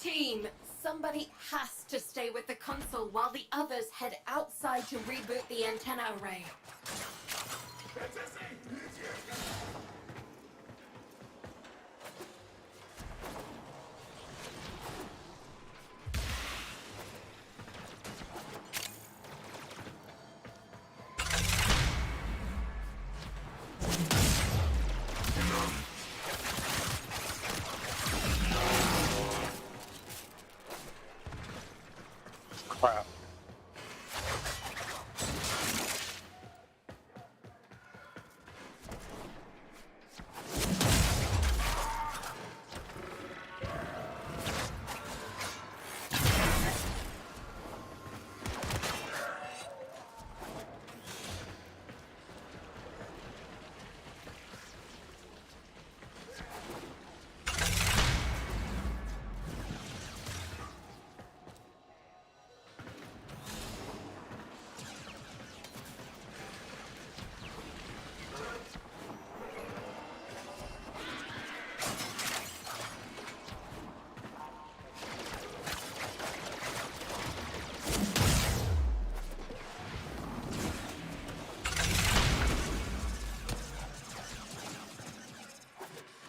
S2: Team, somebody has to stay with the console while the others head outside to reboot the antenna array.
S1: Crap.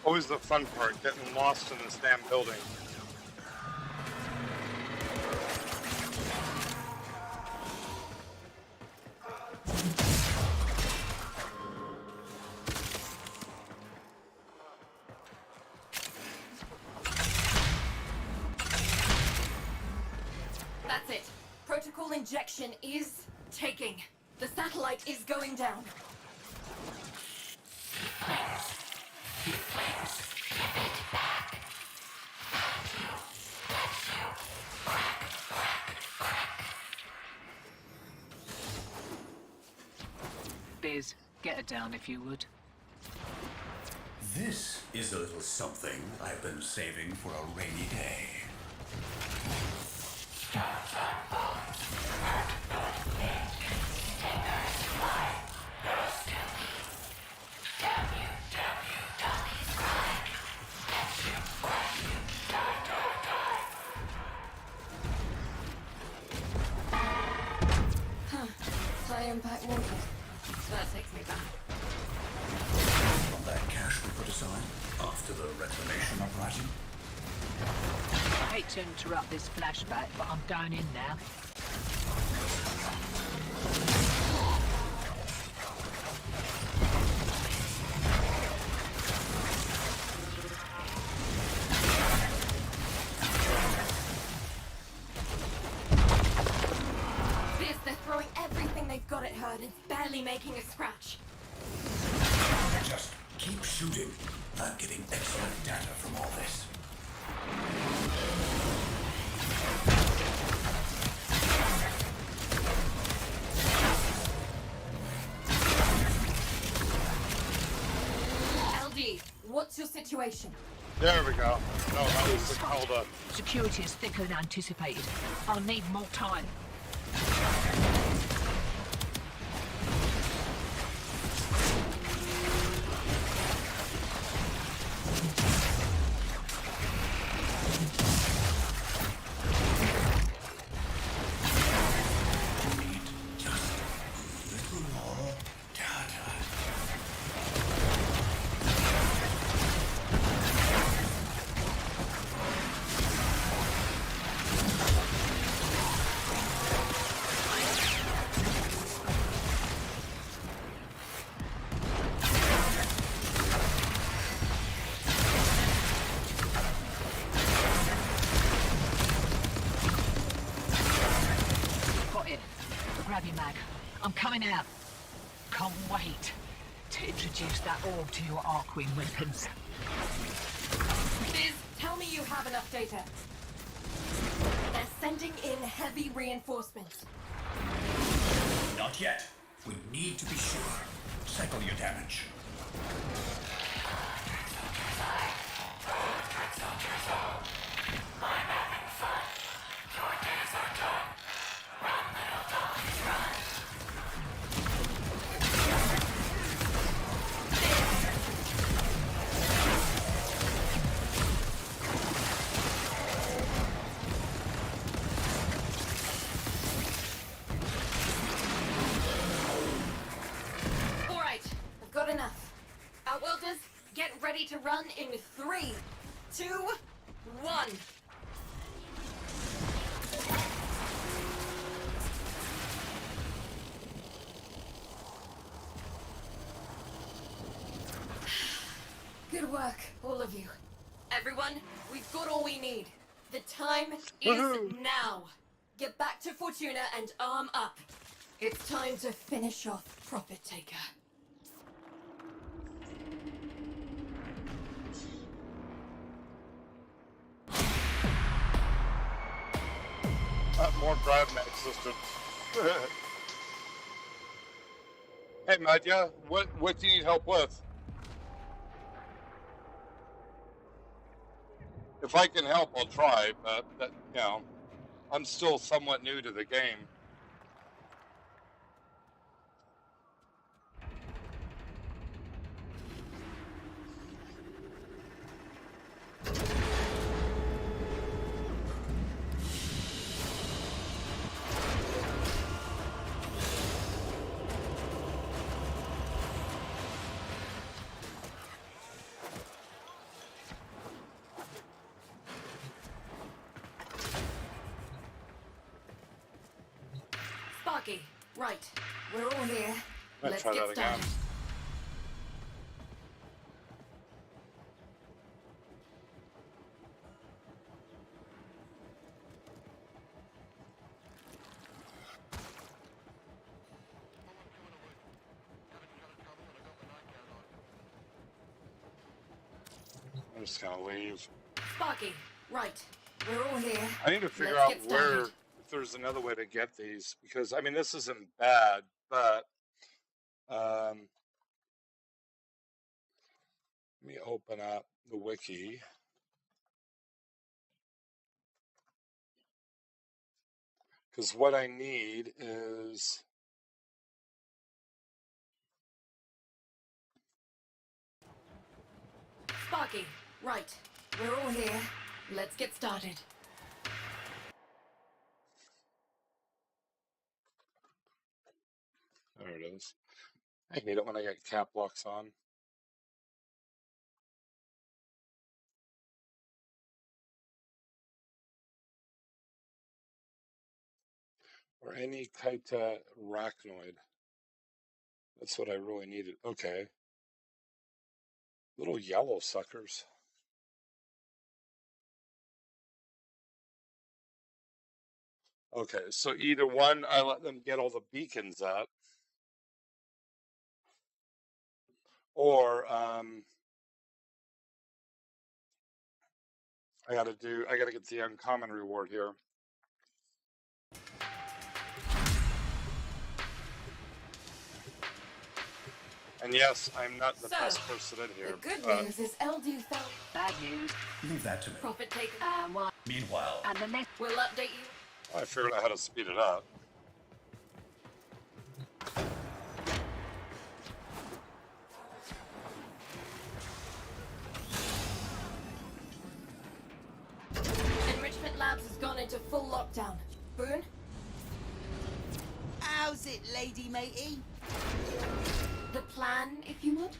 S1: Always the fun part, getting lost in this damn building.
S2: That's it. Protocol injection is taking. The satellite is going down.
S3: Biz, get her down if you would.
S4: This is a little something I've been saving for a rainy day.
S2: high-impact mortar. That takes me back.
S4: From that cash we put aside after the reclamation uprising?
S3: I hate to interrupt this flashback, but I'm going in now.
S2: They're throwing everything they've got at her and it's barely making a scratch.
S4: Just keep shooting. I'm getting excellent data from all this.
S2: LD, what's your situation?
S1: There we go. No, that was called up.
S3: Security is thicker than anticipated. I'll need more time.
S4: Need just a little more data.
S3: Got it. Grab your mag. I'm coming out. Can't wait to introduce that orb to your Arcwing weapons.
S2: Biz, tell me you have enough data. They're sending in heavy reinforcements.
S4: Not yet. We need to be sure. Cycle your damage.
S2: All right, I've got enough. Outworlders, get ready to run in 3, 2, 1. Good work, all of you. Everyone, we've got all we need. The time is now. Get back to Fortuna and arm up. It's time to finish off Profit Taker.
S1: More DravenTaylor system. Hey, Madya, what do you need help with? If I can help, I'll try, but that, you know, I'm still somewhat new to the game.
S2: Sparky, right. We're all here.
S1: Let's
S2: Let's
S1: try
S2: get
S1: that again.
S2: started.
S1: I'm just gonna leave.
S2: Sparky, right. We're all here.
S1: I need to figure
S2: Let's
S1: out
S2: get started.
S1: where, if there's another way to get these, because I mean this isn't bad, but let me open up the wiki. Because what I need is
S2: Sparky, right. We're all here. Let's get started.
S1: There it is. I hate it when I get cap locks on. Or any type of arachnoid. That's what I really needed. Okay. Little yellow suckers. Okay, so either one, I let them get all the beacons up, or I gotta get the uncommon reward here. And yes, I'm not the best person in here.
S2: The good news is LD felt
S3: Bad news.
S4: Leave that to me.
S2: profit taker.
S3: What?
S4: Meanwhile,
S3: And the next.
S2: We'll update you.
S1: I figured out how to speed it up.
S2: Enrichment Labs has gone into full lockdown. Boone?
S5: How's it, lady matey?
S2: The plan, if you would?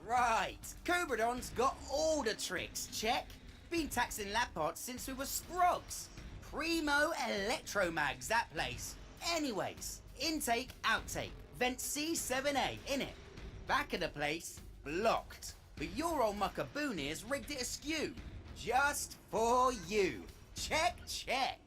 S5: Right. Cobradon's got all the tricks, check. Been taxing lab pods since we were sprogs. Primo electromags, that place. Anyways, intake, outtake. Vent C7A, innit? Back of the place, blocked. But your old mucker Booney has rigged it askew. Just for you. Check, check.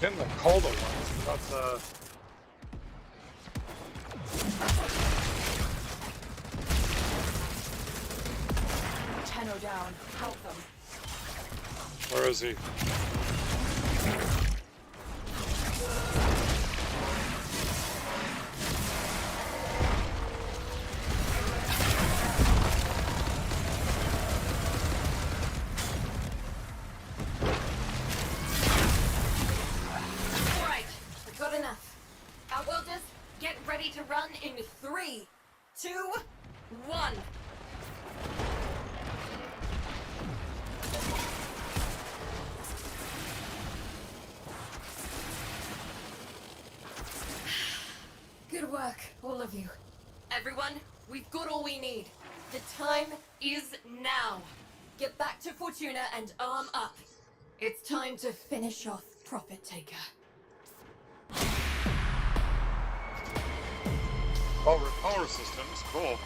S1: Getting the colder ones, but the
S2: Tenno down. Help them.
S1: where is he?
S2: Alright, we've got enough. Outworlders, get ready to run in 3, 2, 1. Good work, all of you. Everyone, we've got all we need. The time is now. Get back to Fortuna and arm up. It's time to finish off Profit Taker.
S1: Power systems, cool.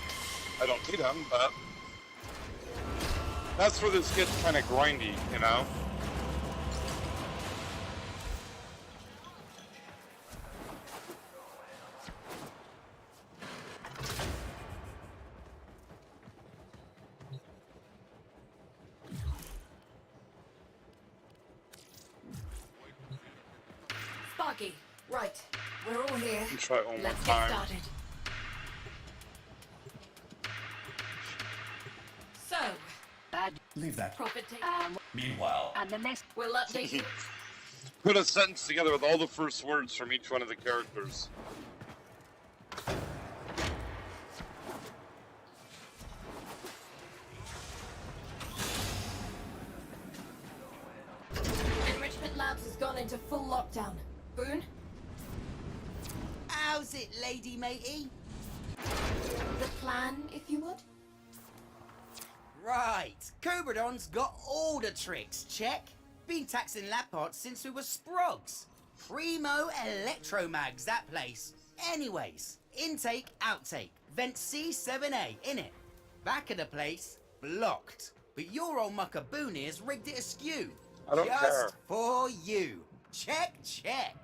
S1: I don't need them, but that's where this gets kind of grindy, you know?
S2: Sparky, right. We're all here.
S1: Let's try it one more
S2: Let's
S1: time.
S2: get started. So,
S3: Bad.
S4: leave that.
S2: Profit Taker.
S4: Meanwhile,
S3: And the next.
S2: We'll update you.
S1: Put a sentence together with all the first words from each one of the characters.
S2: Enrichment Labs has gone gone into full lockdown. Boone?
S5: How's it, lady matey?
S2: The plan, if you would?
S5: Right, Cobradon's got all the tricks, check. Been taxing lab parts since we were sprogs. Primo electromags, that place. Anyways, intake, outtake. Vent C7A, innit? Back of the place, blocked. But your old mucker Boonier's rigged it askew.
S1: I don't
S5: Just
S1: care.
S5: for you. Check, check.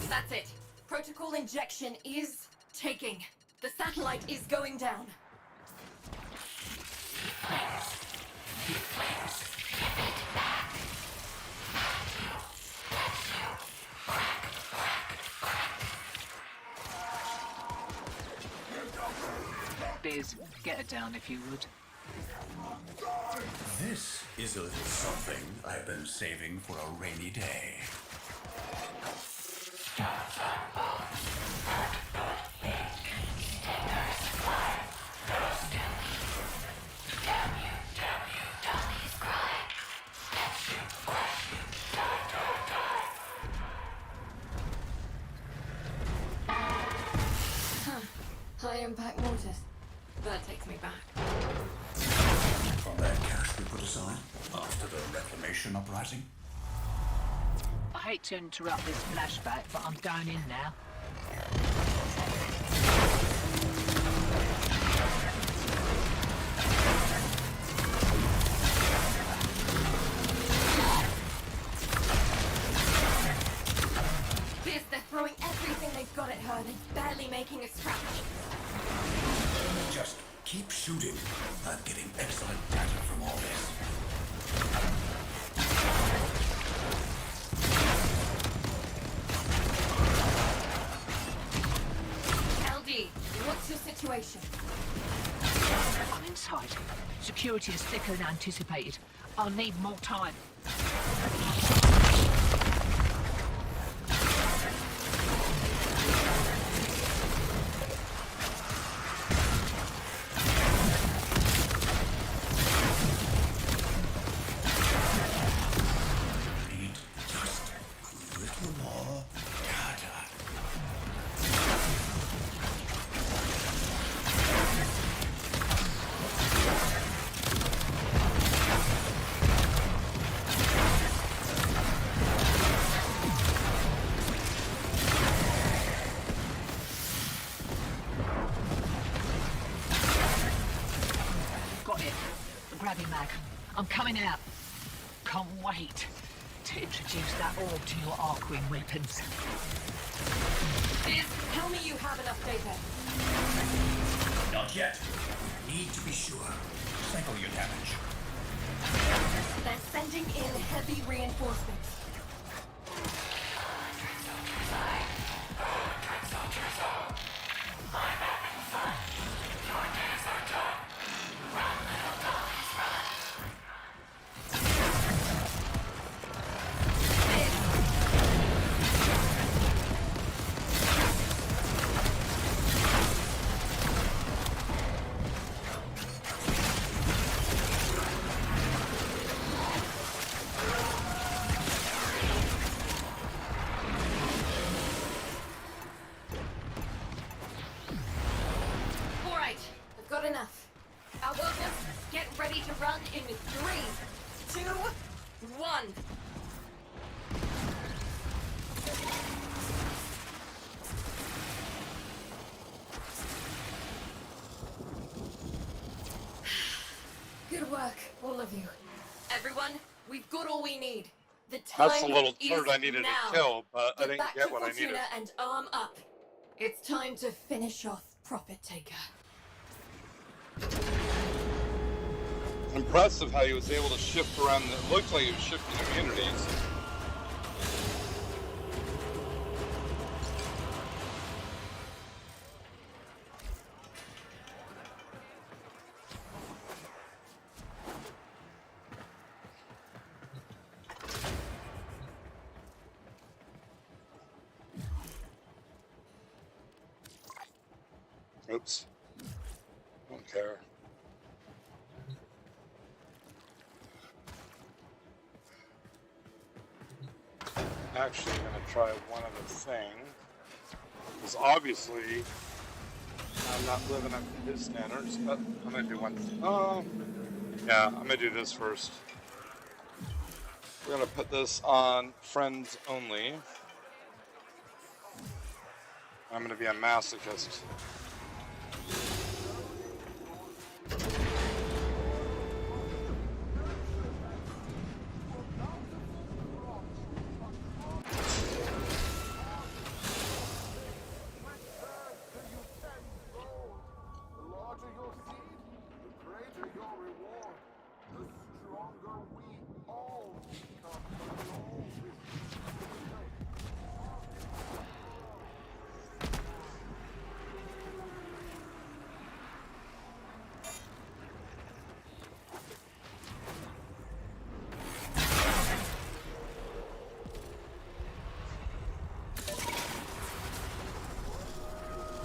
S2: That's it. Protocol injection is taking. The satellite is going down.
S3: Biz, get her down if you would.
S4: This is a little something I've been saving for a rainy day.
S2: High impact mortars. That takes me back.
S4: From that cash we put aside after the reclamation uprising.
S3: I hate to interrupt this flashback, but I'm going in now.
S2: Biz, they're throwing everything they've got at her and it's barely making a scratch.
S4: Just keep shooting. I'm getting excellent data from all this.
S2: LD, what's your situation?
S3: I'm inside. Security is thicker than anticipated. I'll need more time.
S4: Need just a little more data.
S3: Got it. Grab him, Mag. I'm coming out. Can't wait to introduce that orb to your Arcwing weapons.
S2: Biz, tell me you have enough data.
S4: Not yet. Need to be sure. Cycle your damage.
S2: They're sending in heavy reinforcements. All right, I've got enough. Our workers, get ready to run in 3, 2, 1. Good work, all of you. Everyone, we've got all we need. The time
S1: That's the little
S2: is
S1: turd I needed
S2: now.
S1: to kill, but I didn't
S2: back
S1: get
S2: to
S1: what I needed.
S2: Fortuna and arm up. It's time to finish off Profit Taker.
S1: Impressive how he was able to shift around. It looked like he was shifting immunities. Oops. Don't care. Actually, I'm going to try one other thing. Because obviously, I'm not living up to his standards, but I'm going to do one. Oh, yeah, I'm going to do this first. We're going to put this on friends only. I'm going to be a masochist.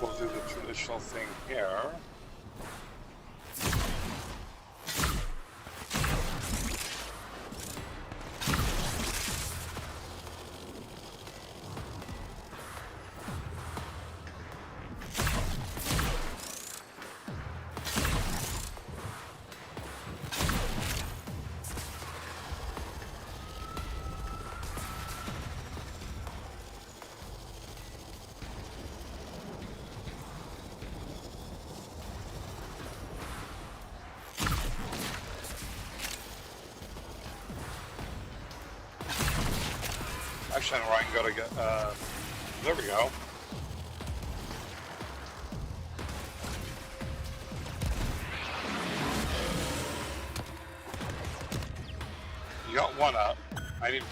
S1: We'll do the traditional thing here. Actually, I know where I can go to get, there we go. You got one up. I need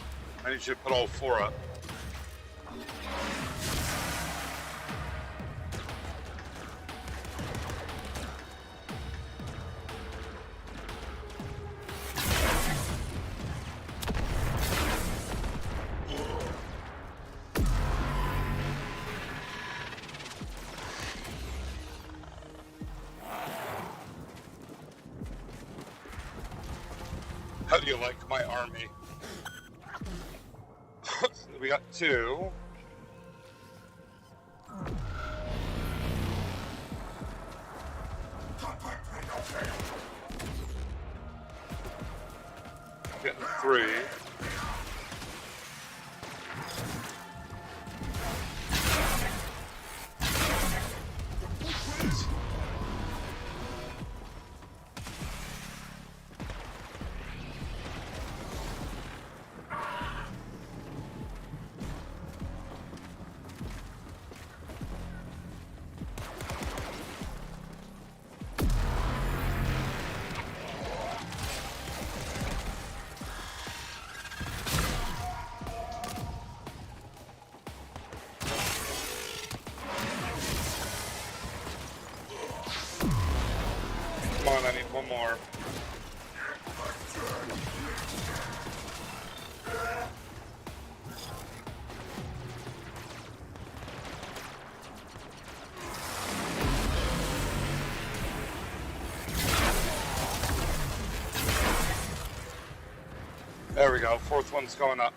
S1: you to put all 4 up. How do you like my army? We got 2. Getting 3. Come on, I need one more. There we go, 4th one's going up.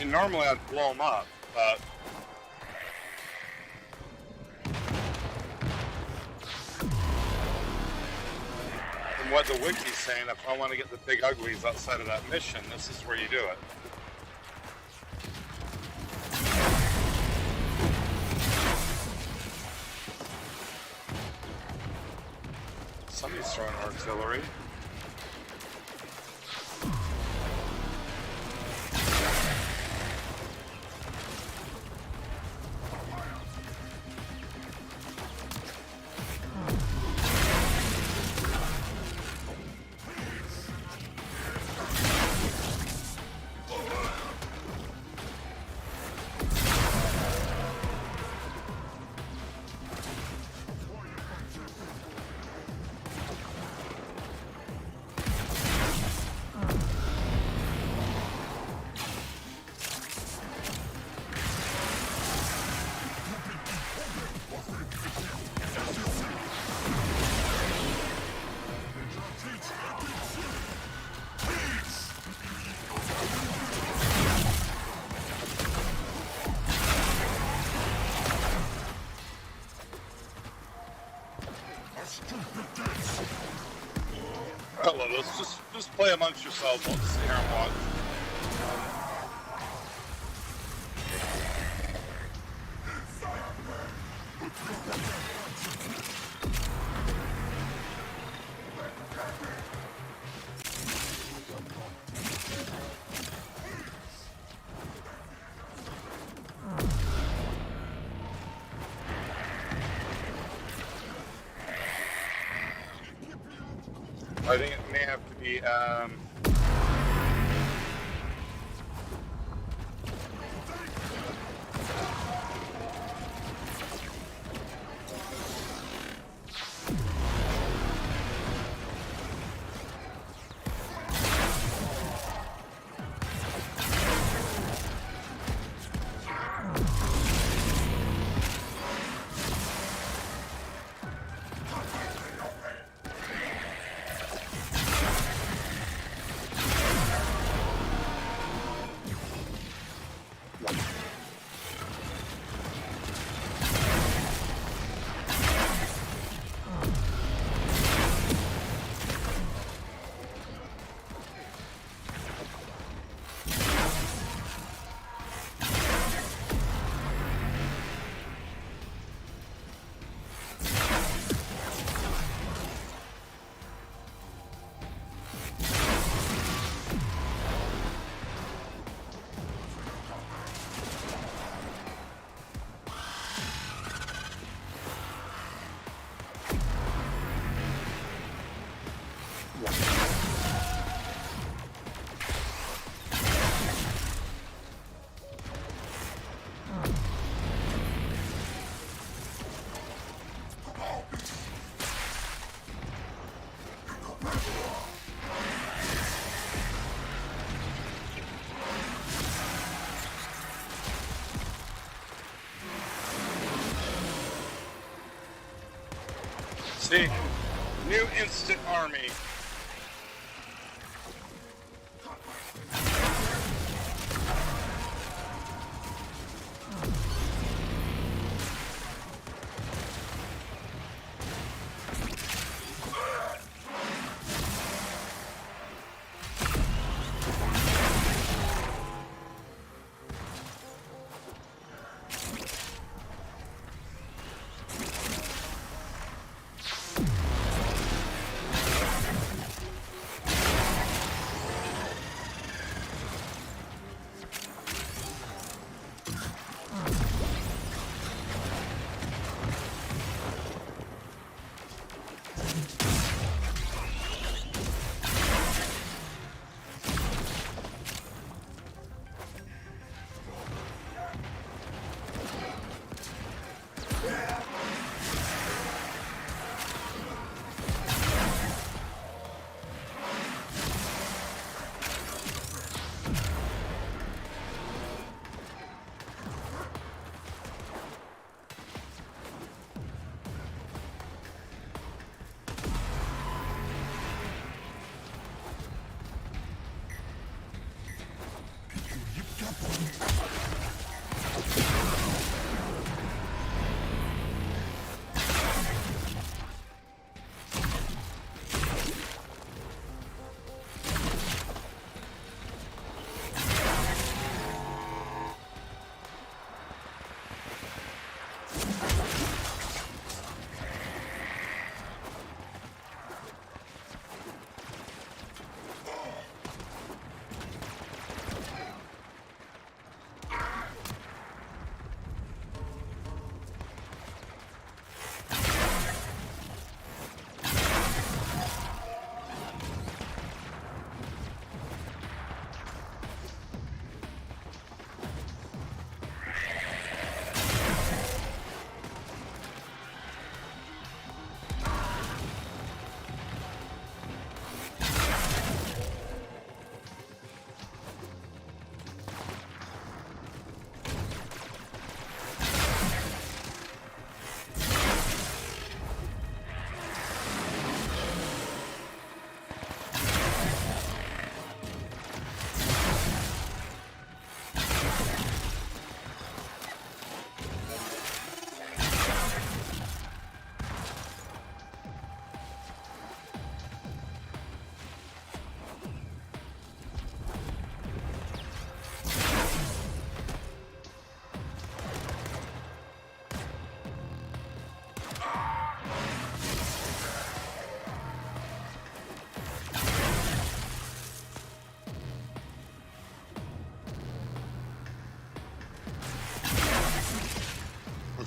S1: See, normally I'd blow them up, but from what the wiki's saying, if I want to get the big uglies outside of that mission, this is where you do it. Somebody's throwing artillery. Hello, let's just play amongst yourselves. Let's sit here and watch. I think it may have to be, see, new instant army.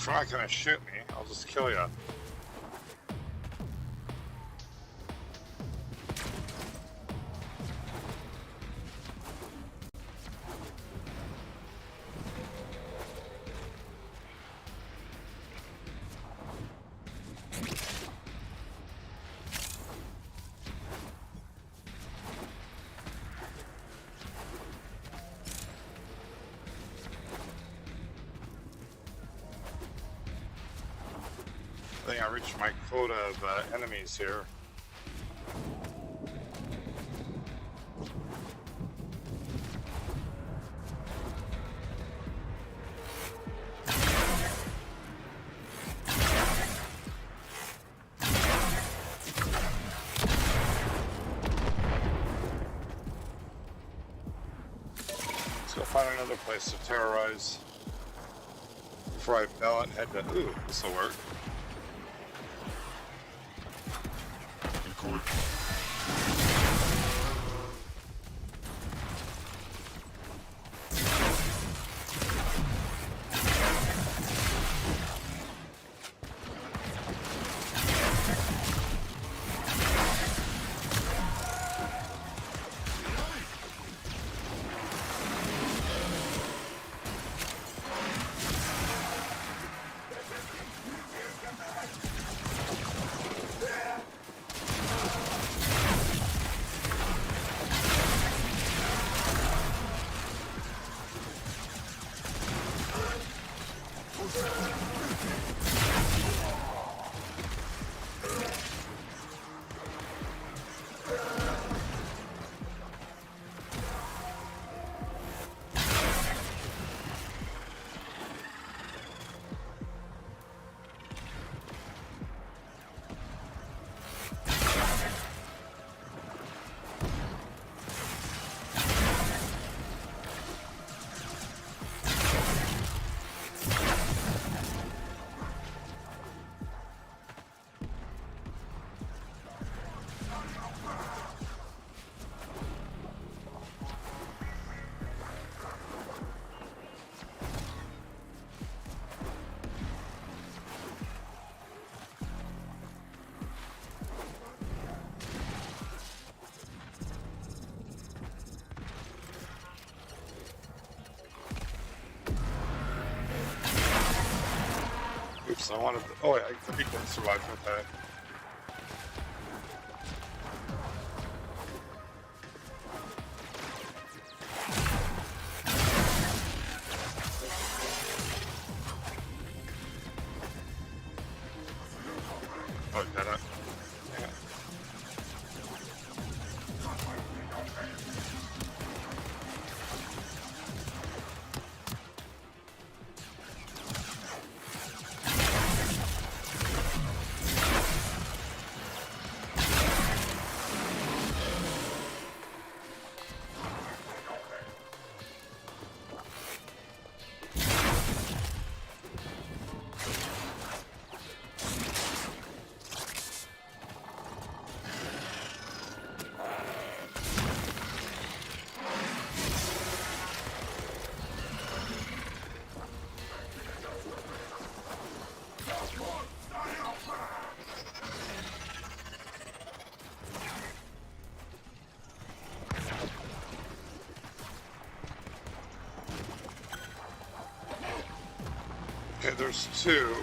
S6: If you're not gonna shoot me, I'll just kill you. I think I reached my quota of enemies here. Let's go find another place to terrorize before I bail and head to. Ooh, this will work. Oops, I wanted to, oh yeah, I think I survived with that. Oh, got it. Yeah. Okay, there's two.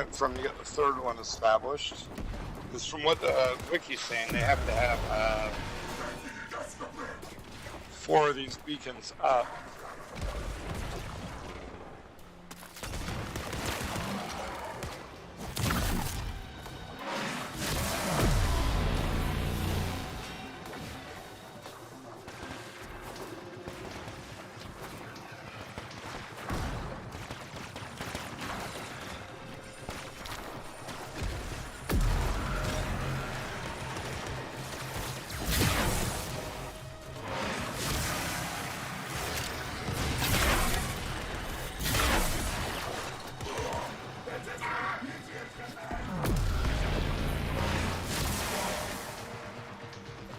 S6: went from to get the third one established. Because from what the wiki's saying, they have to have 4 of these beacons up.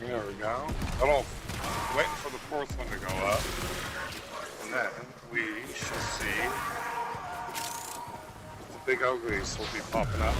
S6: There we go. Little waiting for the 4th one to go up. And then we should see the big uglies will be popping up.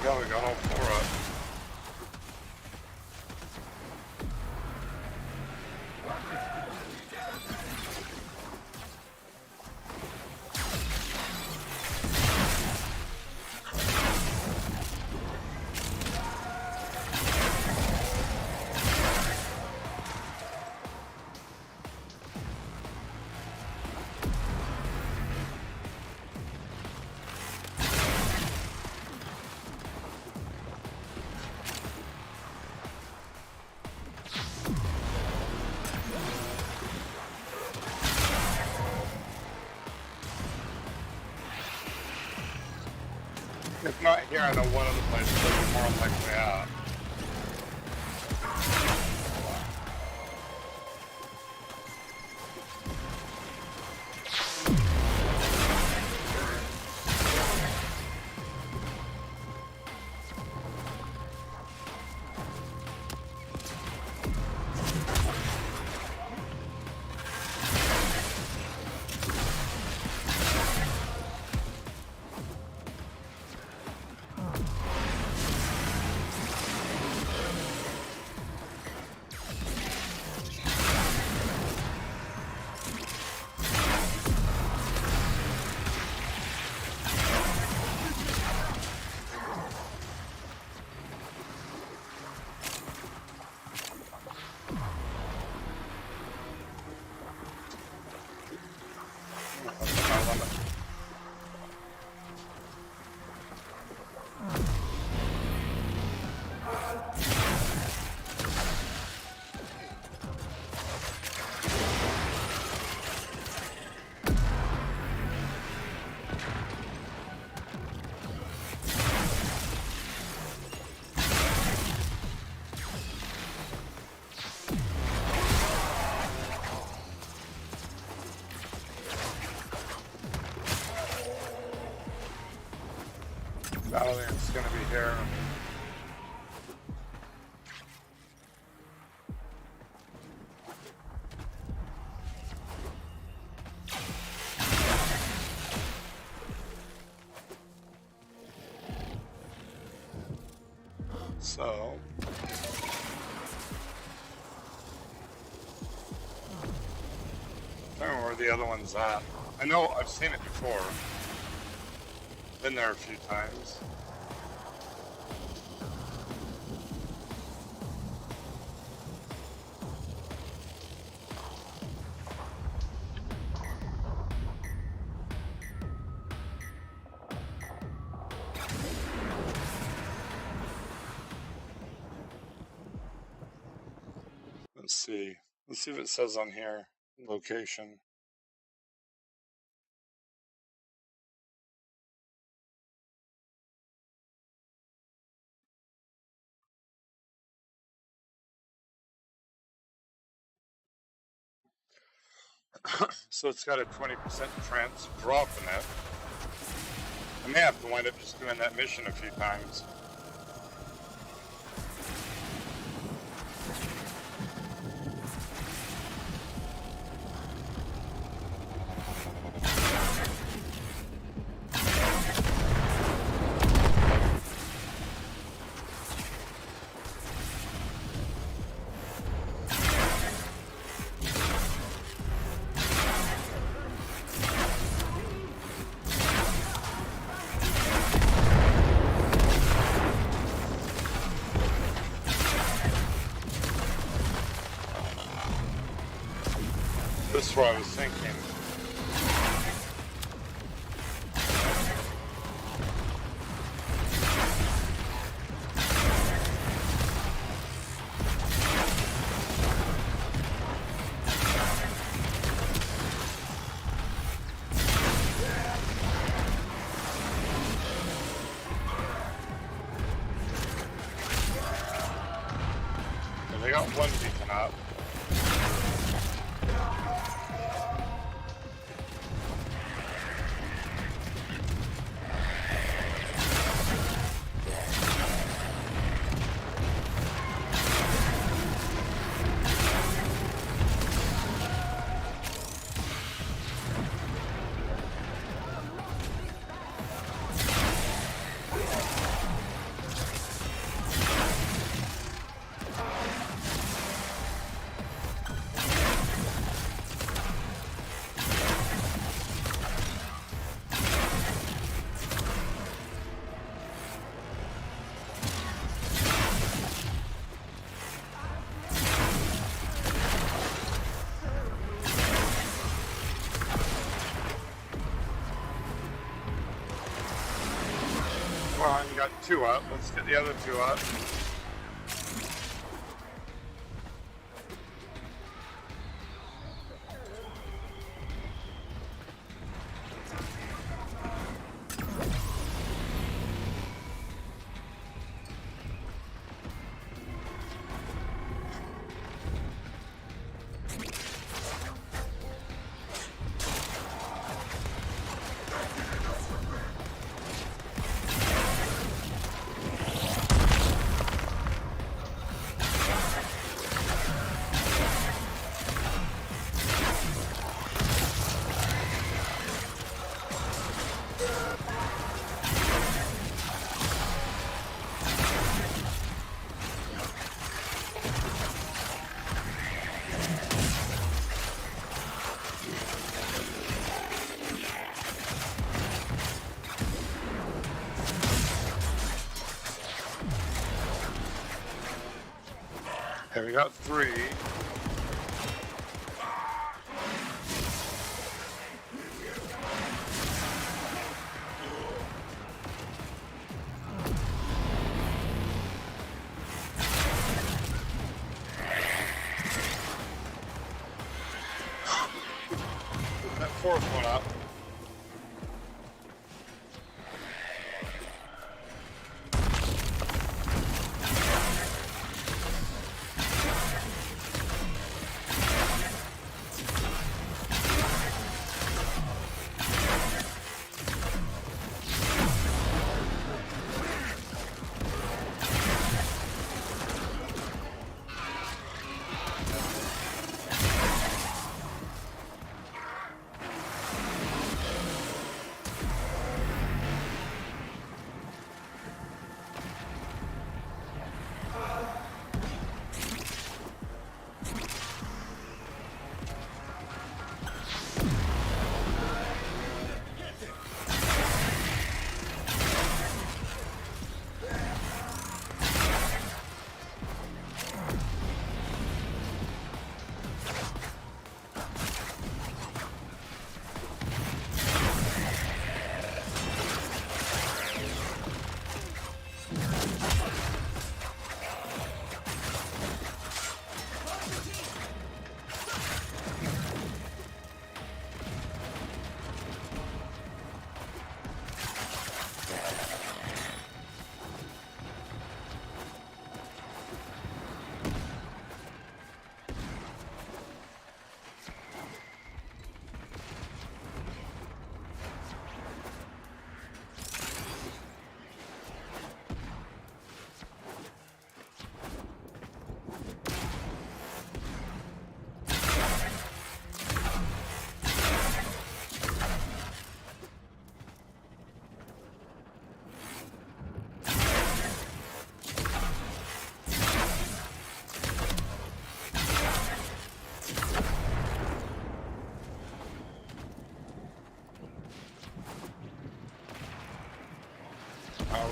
S6: We got all 4 up. If not here, I know one of the places will be more likely out. Valiant's gonna be here. So I don't know where the other one's at. I know I've seen it before. Been there a few times. Let's see. Let's see if it says on here location. So it's got a 20% chance of dropping it. I may have to wind up just doing that mission a few times. This is what I was thinking. They got one beacon up. Come on, you got two up. Let's get the other two up. Okay, we got three. That fourth one up.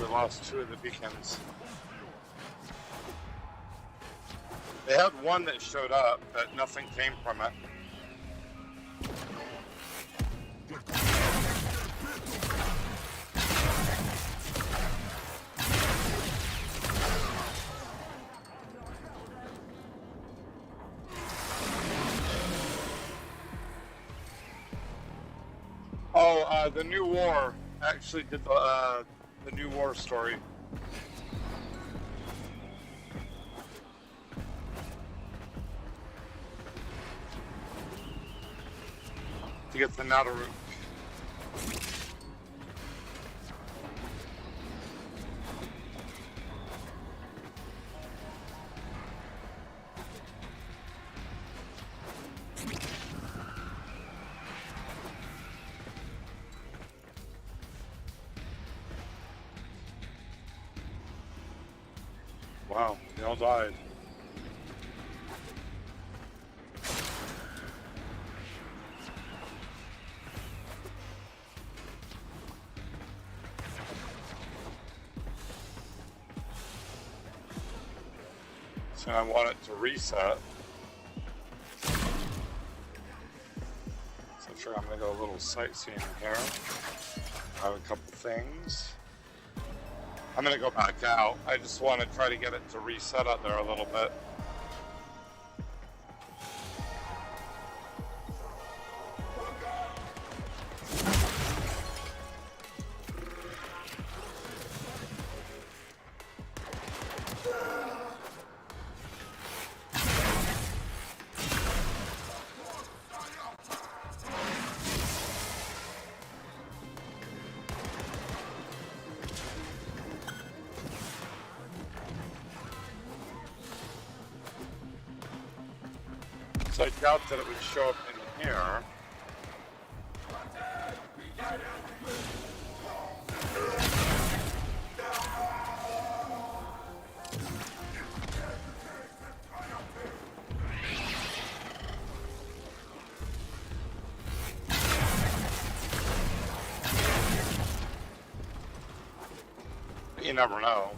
S6: We lost two of the beacons. They had one that showed up, but nothing came from it. The New War actually did the New War story. To get the Nautaru. Wow, they all died. So I want it to reset. So sure, I'm gonna go a little sightseeing here. I have a couple things. I'm gonna go back out. I just want to try to get it to reset out there a little bit. So I doubt that it would show up in here. But you never know.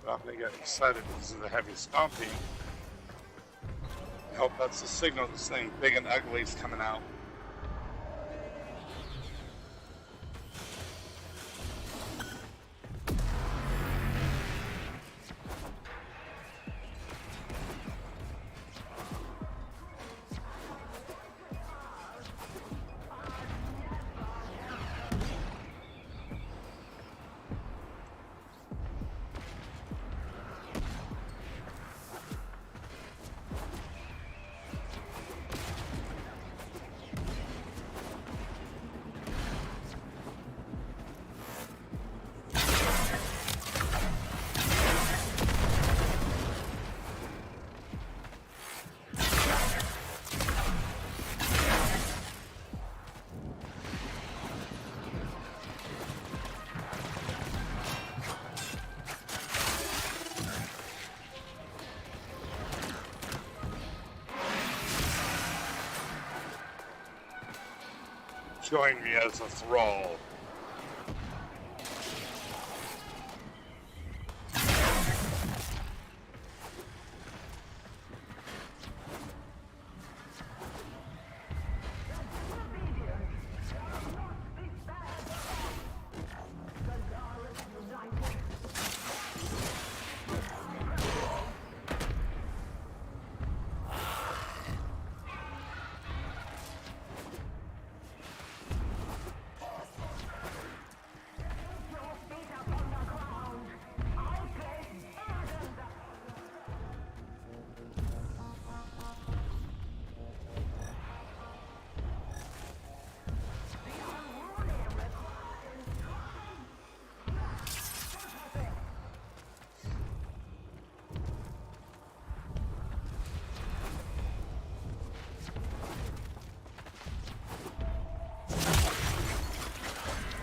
S6: I'm gonna get excited because of the heavy stomping. I hope that's the signal this thing big and ugly is coming out. Join me as a thrall.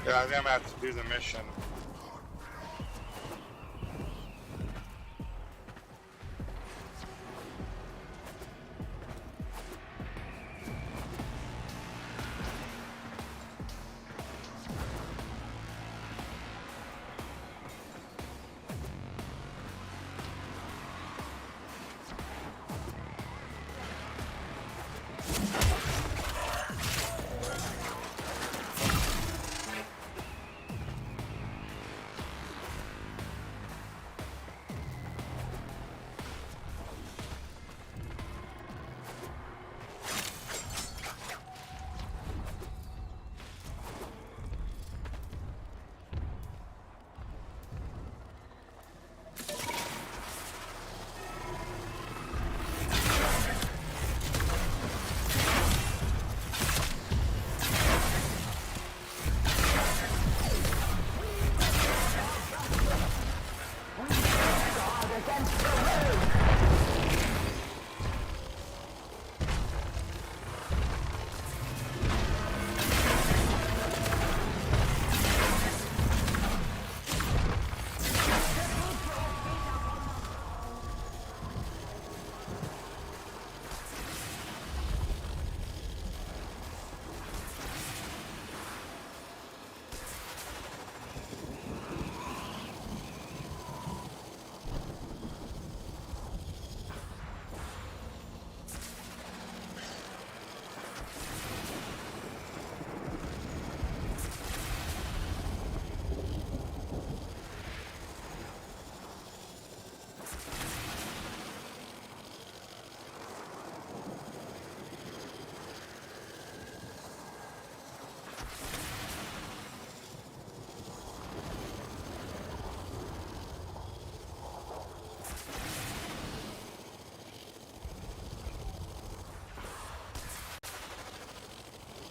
S6: Yeah, I think I'm gonna have to do the mission.
S3: against the road.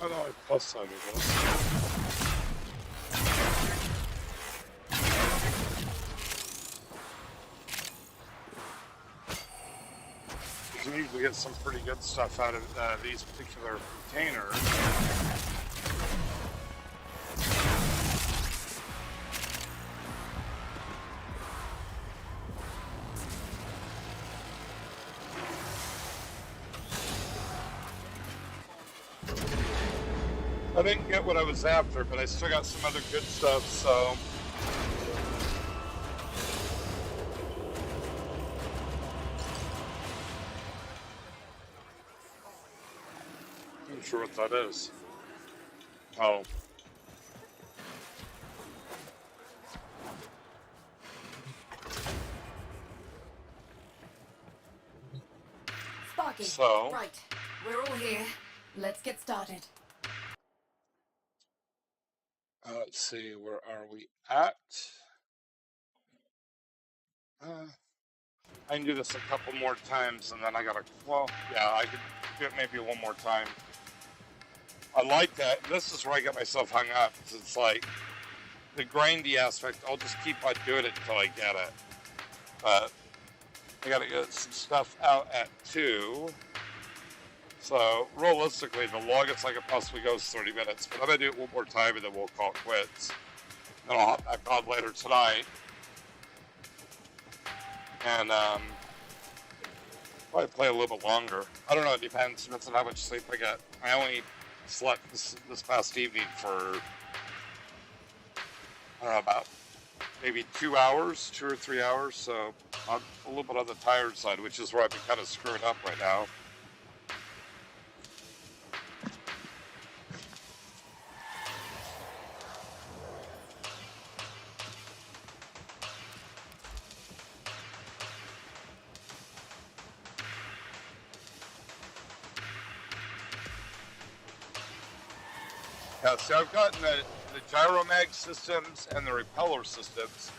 S6: How do I plus side of this? You can usually get some pretty good stuff out of these particular containers. I didn't get what I was after, but I still got some other good stuff, so... I'm not sure what that is. Oh.
S2: Sparky.
S6: So?
S2: Right. We're all here. Let's get started.
S6: Let's see, where are we at? I can do this a couple more times, and then I gotta, well, yeah, I could do it maybe one more time. I like that. This is where I get myself hung up, because it's like, the grindy aspect, I'll just keep on doing it until I get it. But I gotta get some stuff out at 2. So, realistically, the longest I could possibly go is 30 minutes, but I'm gonna do it one more time and then we'll call it quits. Then I'll hop back on later tonight. And, probably play a little bit longer. I don't know, it depends. Depends on how much sleep I get. I only slept this past evening for, I don't know, about maybe 2 hours, 2 or 3 hours, so I'm a little bit on the tired side, which is where I've been kind of screwing up right now. Yeah, see, I've gotten the gyromag systems and the repeller systems,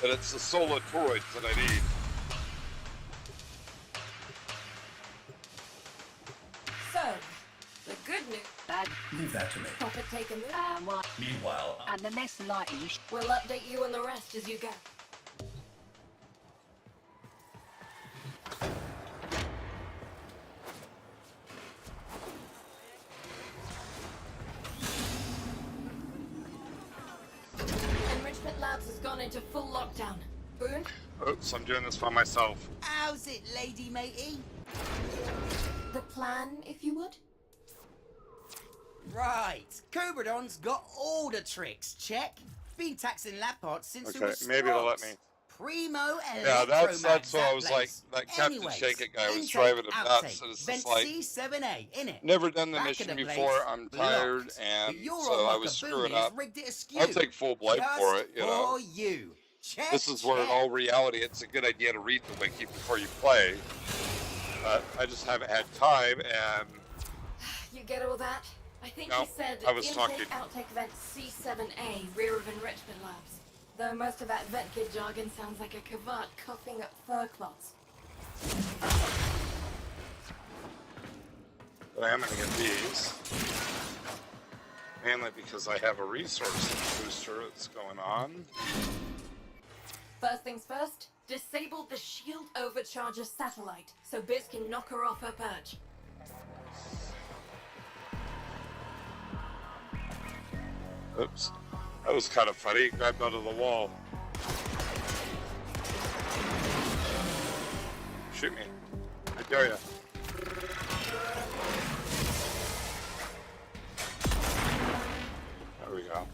S6: but it's the solitoroids that I need.
S2: So, the good news.
S3: Bad.
S4: Leave that to me.
S2: Profit taken.
S3: What?
S4: Meanwhile,
S3: And the less likely you
S2: We'll update you on the rest as you go. Enrichment Labs has gone into full lockdown. Boone?
S6: Oops, I'm doing this by myself.
S5: How's it, lady matey?
S2: The plan, if you would?
S5: Right, Cobradon's got all the tricks, check. Been taxing lab parts since we
S6: Okay,
S5: were
S6: maybe they'll let
S5: sprogs.
S6: me.
S5: Primo
S6: Yeah, that's
S5: Electromags,
S6: what I was like.
S5: place.
S6: That Captain
S5: Anyways,
S6: Shake It guy was
S5: intake,
S6: driving him
S5: outtake,
S6: nuts, and it's
S5: vent
S6: just like,
S5: C7A, innit?
S6: never done the
S5: Back
S6: mission
S5: of the
S6: before.
S5: place,
S6: I'm tired,
S5: blocked.
S6: and
S5: But you're
S6: so
S5: on
S6: I
S5: like
S6: was
S5: a
S6: screwing
S5: boonie,
S6: up.
S5: it's rigged it askew.
S6: I'll take full blame for
S5: Just
S6: it, you know.
S5: for you. Check,
S6: This is where, in
S5: check.
S6: all reality, it's a good idea to read the wiki before you play. But I just haven't had time, and
S2: You get all that? I think
S6: No,
S2: he said
S6: I was
S2: intake,
S6: talking.
S2: outtake vent C7A, rear of enrichment labs. Though most of that vent kid jargon sounds like a cavat coughing up fur cloths.
S6: but I am going to get these. Mainly because I have a resource booster that's going on.
S2: First things first, disable the shield overcharger satellite so Biz can knock her off her perch.
S6: Oops. That was kind of funny. He grabbed onto the wall. Shoot me. I dare you. There we go.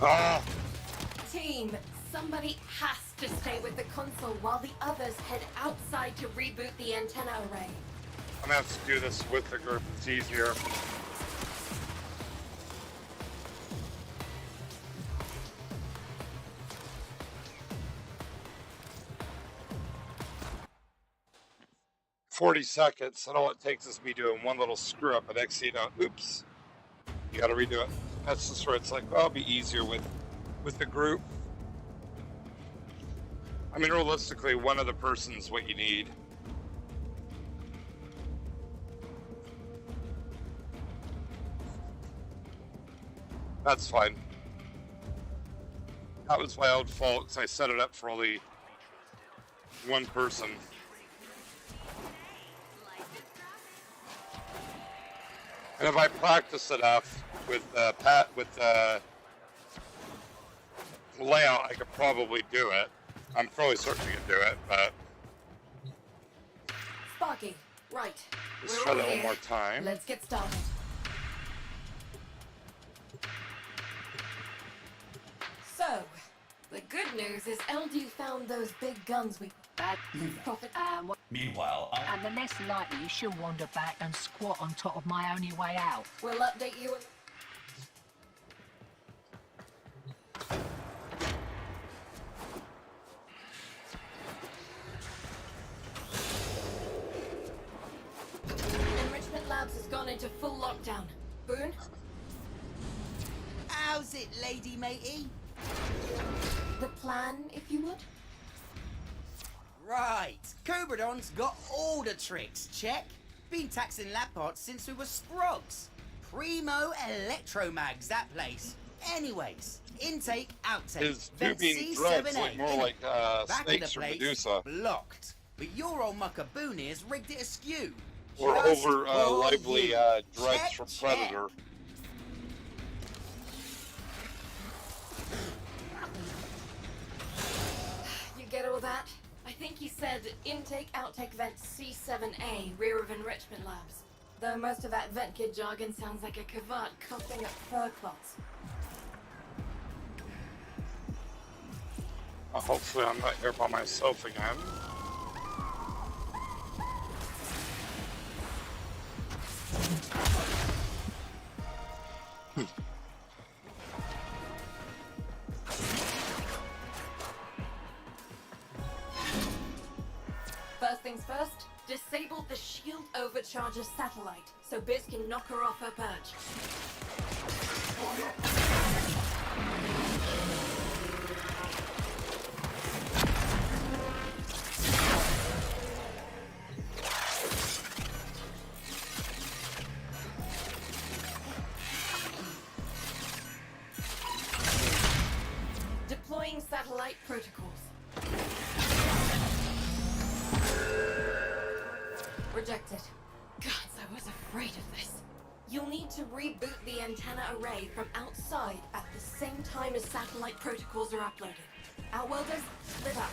S6: Ah!
S2: Team, somebody has to stay with the console while the others head outside to reboot the antenna array.
S6: I'm gonna have to do this with the group. It's easier. "40 seconds, and all it takes is me doing one little screw up, and next thing you know, oops, you gotta redo it." That's just where it's like, well, it'll be easier with the group. I mean, realistically, one other person's what you need. That's fine. That was my own fault, because I set it up for only one person. And if I practice enough with layout, I could probably do it. I'm probably certain you can do it, but
S2: Sparky, right.
S6: let's
S2: We're
S6: try
S2: all
S6: that one
S2: here.
S6: more time.
S2: Let's get started. So, the good news is LD found those big guns we
S3: Bad.
S2: profit.
S4: Meanwhile,
S3: And the less likely she'll wander back and squat on top of my only way out.
S2: We'll update you. Enrichment Labs has gone into full lockdown. Boone?
S5: How's it, lady matey?
S2: The plan, if you would?
S5: Right. Cobradon's got all the tricks, check. Been taxing lab parts since we were sprogs. Primo electromags, that place. Anyways, intake, outtake.
S6: His
S5: Vent
S6: tubing dreads
S5: C7A,
S6: look more
S5: innit?
S6: like
S5: Back of
S6: snakes
S5: the
S6: from
S5: place,
S6: Medusa.
S5: blocked. But your old mucker Booney has rigged it askew.
S6: Or
S5: Just
S6: over
S5: for
S6: lively
S5: you.
S6: dreads
S5: Check,
S6: from
S5: check.
S6: Predator.
S2: You get all that? I think he said intake, outtake, vent C7A, rear of Enrichment Labs. Though most of that vent kid jargon sounds like a cavant coughing up fur clots.
S6: Hopefully I'm not here by myself again.
S2: First things first, disable the shield overcharger satellite so Biz can knock her off her perch. Rebooting satellite protocols. Rejected. Gods, I was afraid of this. You'll need to reboot the antenna array from outside at the same time as satellite protocols are uploaded. Outworlders, live up.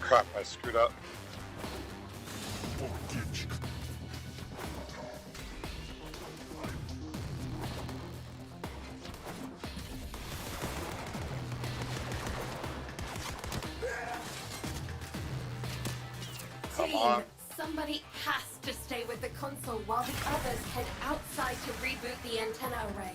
S6: Crap, I screwed up. Come
S2: Team,
S6: on.
S2: somebody has to stay with the console while the others head outside to reboot the antenna array.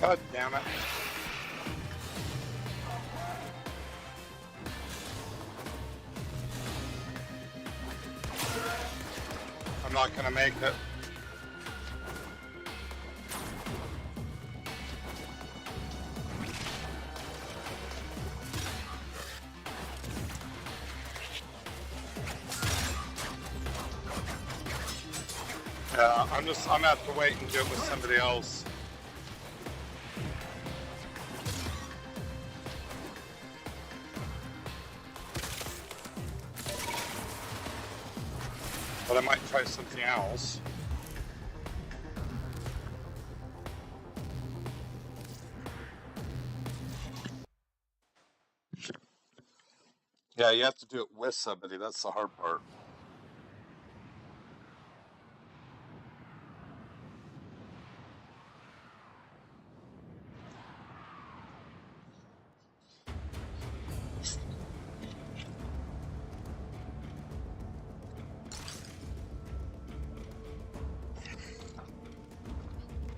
S6: God damn it. I'm not gonna make it. Yeah, I'm gonna have to wait and do it with somebody else. But I might try something else. Yeah, you have to do it with somebody. That's the hard part.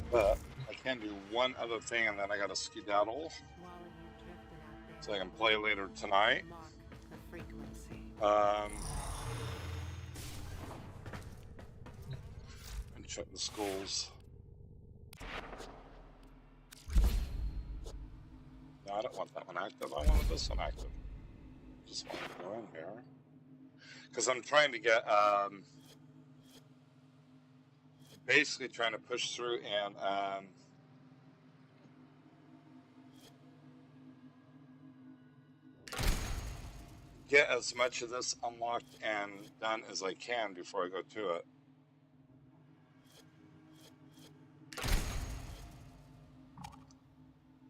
S6: But I can do one other thing, and then I got to skedaddle so I can play later tonight. And check the schools. No, I don't want that one active. I wanted this one active. Just want to go in here because I'm trying to get basically trying to push through and get as much of this unlocked and done as I can before I go to it.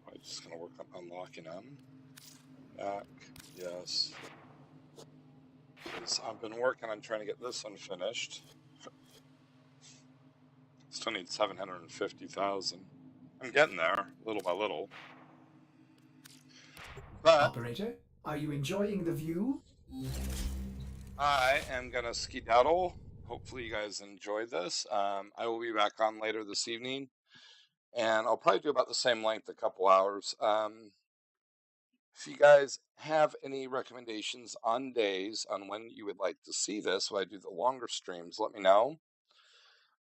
S6: I'm just gonna work on unlocking them. back. Yes. 'Cause I've been working on trying to get this one finished. Still need 750,000. I'm getting there, little by little. But
S7: Operator, are you enjoying the view?
S6: I am gonna skedaddle. Hopefully you guys enjoyed this. I will be back on later this evening, and I'll probably do about the same length, a couple hours. If you guys have any recommendations on days on when you would like to see this, when I do the longer streams, let me know.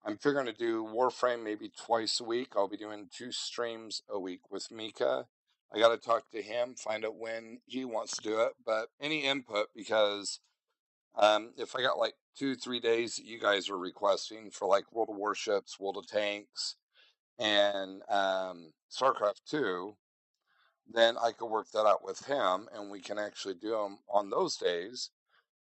S6: I'm figuring to do Warframe maybe twice a week. I'll be doing 2 streams a week with Mika. I got to talk to him, find out when he wants to do it. But any input, because if I got like 2-3 days that you guys are requesting for like World of Warships, World of Tanks, and StarCraft 2, then I could work that out with him, and we can actually do them on those days.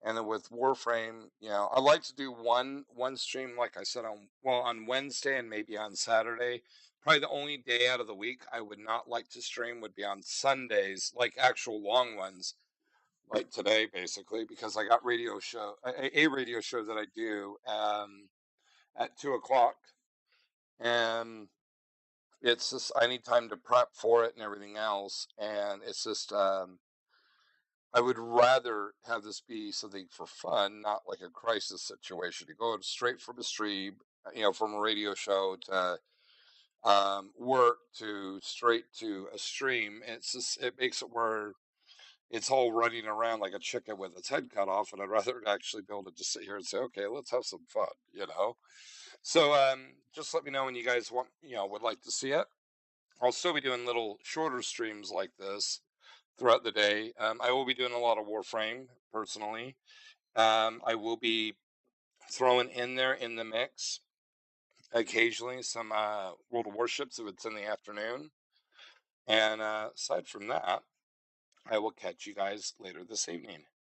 S6: And then with Warframe, I like to do one stream, like I said, on Wednesday and maybe on Saturday. Probably the only day out of the week I would not like to stream would be on Sundays, like actual long ones, like today, basically, because I got a radio show that I do at 2:00, and it's just I need time to prep for it and everything else, and it's just I would rather have this be something for fun, not like a crisis situation. To go straight from a stream, from a radio show to work to straight to a stream. It makes it where it's all running around like a chicken with its head cut off, and I'd rather actually be able to just sit here and say, okay, let's have some fun. So just let me know when you guys would like to see it. I'll still be doing little shorter streams like this throughout the day. I will be doing a lot of Warframe personally. I will be throwing in there in the mix occasionally some World of Warships if it's in the afternoon. And aside from that, I will catch you guys later this evening.